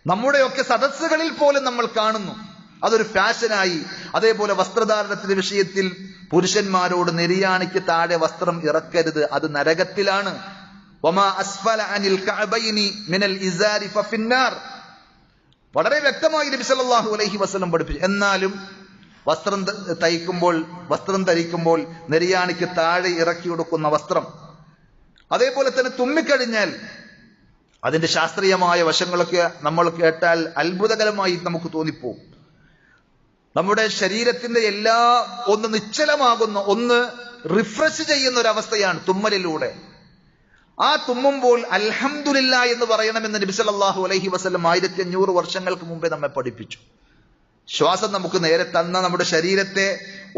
നമ്മുടെയൊക്കെ സദസ്സുകളിൽ പോലും നമ്മൾ കാണുന്നു. അതൊരു ഫാഷനായി. അതേപോലെ വസ്ത്രധാരണത്തിന്റെ വിഷയത്തിൽ പുരുഷന്മാരോട് നെരിയാണിക്ക് താഴെ വസ്ത്രം ഇറക്കരുത്, അത് നരകത്തിലാണ്. വമാ അസ്ഫല അനിൽ കഅബൈനി മിനൽ ഇസാരി ഫഫിന്നാർ, വളരെ വ്യക്തമായി നബി സല്ലല്ലാഹു അലൈഹി വസല്ലം പഠിപ്പിച്ചു. എന്നാലും വസ്ത്രം ധരിക്കുമ്പോൾ നെരിയാണിക്ക് താഴെ ഇറക്കി കൊടുക്കുന്ന വസ്ത്രം, അതേപോലെ തന്നെ തുമ്മിക്കഴിഞ്ഞാൽ അതിന്റെ ശാസ്ത്രീയമായ വശങ്ങളൊക്കെ നമ്മൾ കേട്ടാൽ അത്ഭുതകരമായി നമുക്ക് തോന്നിപ്പോവും. നമ്മുടെ ശരീരത്തിന്റെ ഒന്ന് നിശ്ചലമാകുന്ന, ഒന്ന് റിഫ്രഷ് ചെയ്യുന്ന ഒരു അവസ്ഥയാണ് തുമ്മലിലൂടെ. ആ തുമ്മുമ്പോൾ അൽഹംദുലില്ലാ എന്ന് പറയണമെന്ന് നബി സല്ലല്ലാഹു അലൈഹി വസല്ലം 1500 വർഷങ്ങൾക്ക് മുമ്പേ നമ്മെ പഠിപ്പിച്ചു. ശ്വാസം നമുക്ക് നേരെ തന്ന നമ്മുടെ ശരീരത്തെ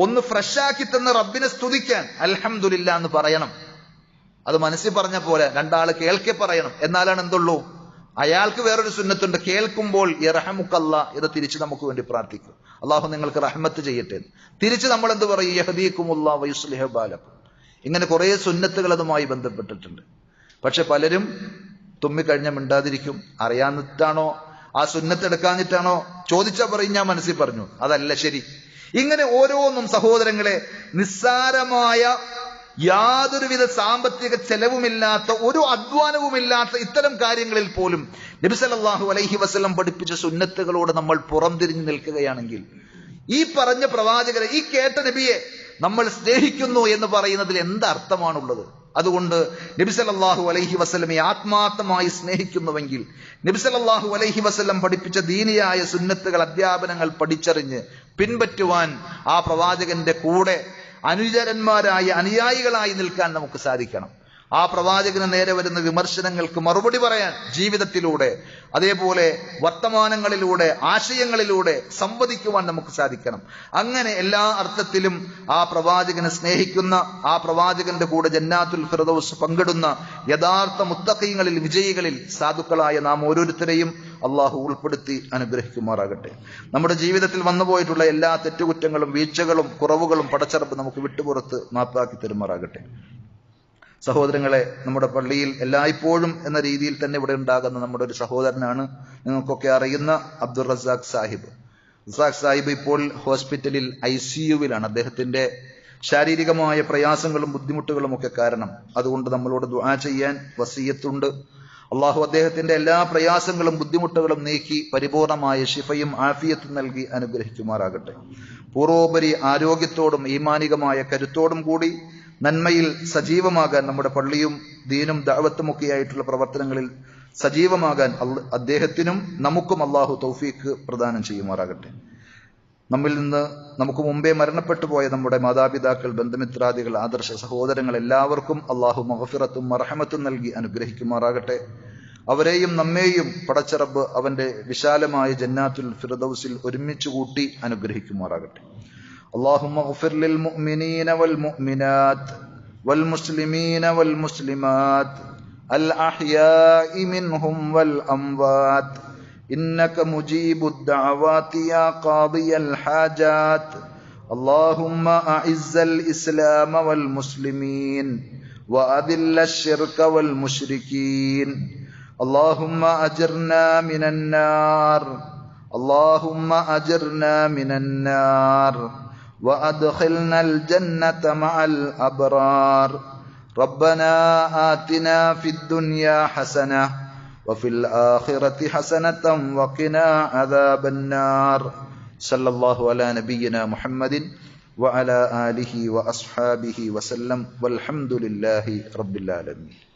ഒന്ന് ഫ്രഷാക്കി തന്ന റബ്ബിനെ സ്തുതിക്കാൻ അൽഹംദുലില്ലാ എന്ന് പറയണം. അത് മനസ്സിൽ പറഞ്ഞ പോലെ രണ്ടാള് കേൾക്കെ പറയണം. എന്നാലാണ് എന്തുള്ളൂ, അയാൾക്ക് വേറൊരു സുന്നത്തുണ്ട്, കേൾക്കുമ്പോൾ യർഹമുക്കല്ലാ എന്ന് തിരിച്ച് നമുക്ക് വേണ്ടി പ്രാർത്ഥിക്കും, അള്ളാഹു നിങ്ങൾക്ക് റഹ്മത്ത് ചെയ്യട്ടെ. തിരിച്ച് നമ്മൾ എന്ത് പറയും, യഹ്ദീകുമുല്ലാഹു വയുസ്ലിഹു ബാലക്കും. ഇങ്ങനെ കുറെ സുന്നത്തുകൾ അതുമായി ബന്ധപ്പെട്ടിട്ടുണ്ട്. പക്ഷെ പലരും തുമ്മിക്കഴിഞ്ഞ മിണ്ടാതിരിക്കും. അറിയാന്നിട്ടാണോ, ആ സുന്നത്ത് എടുക്കാഞ്ഞിട്ടാണോ? ചോദിച്ചാൽ പറയും ഞാൻ മനസ്സിൽ പറഞ്ഞു, അതല്ല ശരി. ഇങ്ങനെ ഓരോന്നും സഹോദരങ്ങളെ, നിസ്സാരമായ യാതൊരുവിധ സാമ്പത്തിക ചെലവുമില്ലാത്ത, ഒരു അധ്വാനവുമില്ലാത്ത ഇത്തരം കാര്യങ്ങളിൽ പോലും നബി സല്ലല്ലാഹു അലൈഹി വസല്ലം പഠിപ്പിച്ച സുന്നത്തുകളോട് നമ്മൾ പുറംതിരിഞ്ഞു നിൽക്കുകയാണെങ്കിൽ, ഈ പറഞ്ഞ പ്രവാചകരെ, ഈ കേട്ട നബിയെ നമ്മൾ സ്നേഹിക്കുന്നു എന്ന് പറയുന്നതിൽ എന്തർത്ഥമാണുള്ളത്? അതുകൊണ്ട് നബി സല്ലല്ലാഹു അലൈഹി വസല്ലമയെ ആത്മാർത്ഥമായി സ്നേഹിക്കുന്നുവെങ്കിൽ നബി സല്ലല്ലാഹു അലൈഹി വസല്ലം പഠിപ്പിച്ച ദീനിയായ സുന്നത്തുകൾ, അധ്യാപനങ്ങൾ പഠിച്ചറിഞ്ഞ് പിൻപറ്റുവാൻ ആ പ്രവാചകന്റെ കൂടെ അനുചരന്മാരായി, അനുയായികളായി നിൽക്കാൻ നമുക്ക് സാധിക്കണം. ആ പ്രവാചകന് നേരെ വരുന്ന വിമർശനങ്ങൾക്ക് മറുപടി പറയാൻ ജീവിതത്തിലൂടെ, അതേപോലെ വർത്തമാനങ്ങളിലൂടെ, ആശയങ്ങളിലൂടെ സംവദിക്കുവാൻ നമുക്ക് സാധിക്കണം. അങ്ങനെ എല്ലാ അർത്ഥത്തിലും ആ പ്രവാചകനെ സ്നേഹിക്കുന്ന, ആ പ്രവാചകന്റെ കൂടെ ജന്നാത്തുൽ ഫിർദൗസ് പങ്കിടുന്ന യഥാർത്ഥ മുത്തഖീങ്ങളിൽ, വിജയികളിൽ, സാധുക്കളായ നാം ഓരോരുത്തരെയും അള്ളാഹു ഉൾപ്പെടുത്തി അനുഗ്രഹിക്കുമാറാകട്ടെ. നമ്മുടെ ജീവിതത്തിൽ വന്നുപോയിട്ടുള്ള എല്ലാ തെറ്റുകുറ്റങ്ങളും, വീഴ്ചകളും, കുറവുകളും പടച്ചറബ് നമുക്ക് വിട്ടുപുറത്ത് മാപ്പാക്കി തരുമാറാകട്ടെ. സഹോദരങ്ങളെ, നമ്മുടെ പള്ളിയിൽ എല്ലായ്പ്പോഴും എന്ന രീതിയിൽ തന്നെ ഇവിടെ ഉണ്ടാകുന്ന നമ്മുടെ ഒരു സഹോദരനാണ് നിങ്ങൾക്കൊക്കെ അറിയുന്ന അബ്ദുൾ റസാഖ് സാഹിബ്. റസാഖ് സാഹിബ് ഇപ്പോൾ ഹോസ്പിറ്റലിൽ ICUവിലാണ്. അദ്ദേഹത്തിന്റെ ശാരീരികമായ പ്രയാസങ്ങളും ബുദ്ധിമുട്ടുകളും ഒക്കെ കാരണം. അതുകൊണ്ട് നമ്മളോട് ദുആ ചെയ്യാൻ വസിയത്തുണ്ട്. അള്ളാഹു അദ്ദേഹത്തിന്റെ എല്ലാ പ്രയാസങ്ങളും ബുദ്ധിമുട്ടുകളും നീക്കി പരിപൂർണമായ ശിഫയും ആഫിയത്തും നൽകി അനുഗ്രഹിക്കുമാറാകട്ടെ. പൂർവോപരി ആരോഗ്യത്തോടും ഈമാനികമായ കരുത്തോടും കൂടി നന്മയിൽ സജീവമാകാൻ, നമ്മുടെ പള്ളിയും ദീനും ദഅവത്തുമൊക്കെയായിട്ടുള്ള പ്രവർത്തനങ്ങളിൽ സജീവമാകാൻ അദ്ദേഹത്തിനും നമുക്കും അള്ളാഹു തൗഫീഖ് പ്രദാനം ചെയ്യുമാറാകട്ടെ. നമ്മിൽ നിന്ന് നമുക്ക് മുമ്പേ മരണപ്പെട്ടു പോയ നമ്മുടെ മാതാപിതാക്കൾ, ബന്ധുമിത്രാദികൾ, ആദർശ സഹോദരങ്ങൾ എല്ലാവർക്കും അള്ളാഹു മഗ്ഫിറത്തും മർഹമത്തും നൽകി അനുഗ്രഹിക്കുമാറാകട്ടെ. അവരെയും നമ്മെയും പടച്ചറബ് അവന്റെ വിശാലമായ ജന്നാത്തുൽ ഫിർദൗസിൽ ഒരുമിച്ച് കൂട്ടി അനുഗ്രഹിക്കുമാറാകട്ടെ. اللهم اغفر للمؤمنين والمؤمنات والمسلمين والمسلمات الأحياء منهم والأموات إنك مجيب الدعوات يا قاضي الحاجات. اللهم أعز الإسلام والمسلمين وأذل الشرك والمشركين. اللهم أجرنا من النار، اللهم أجرنا من النار وأدخلنا الجنة مع الأبرار. ربنا آتنا في الدنيا حسنة وفي الآخرة حسنة وقنا عذاب النار. صلى الله على نبينا محمد وعلى آله وأصحابه وسلم والحمد لله رب العالمين.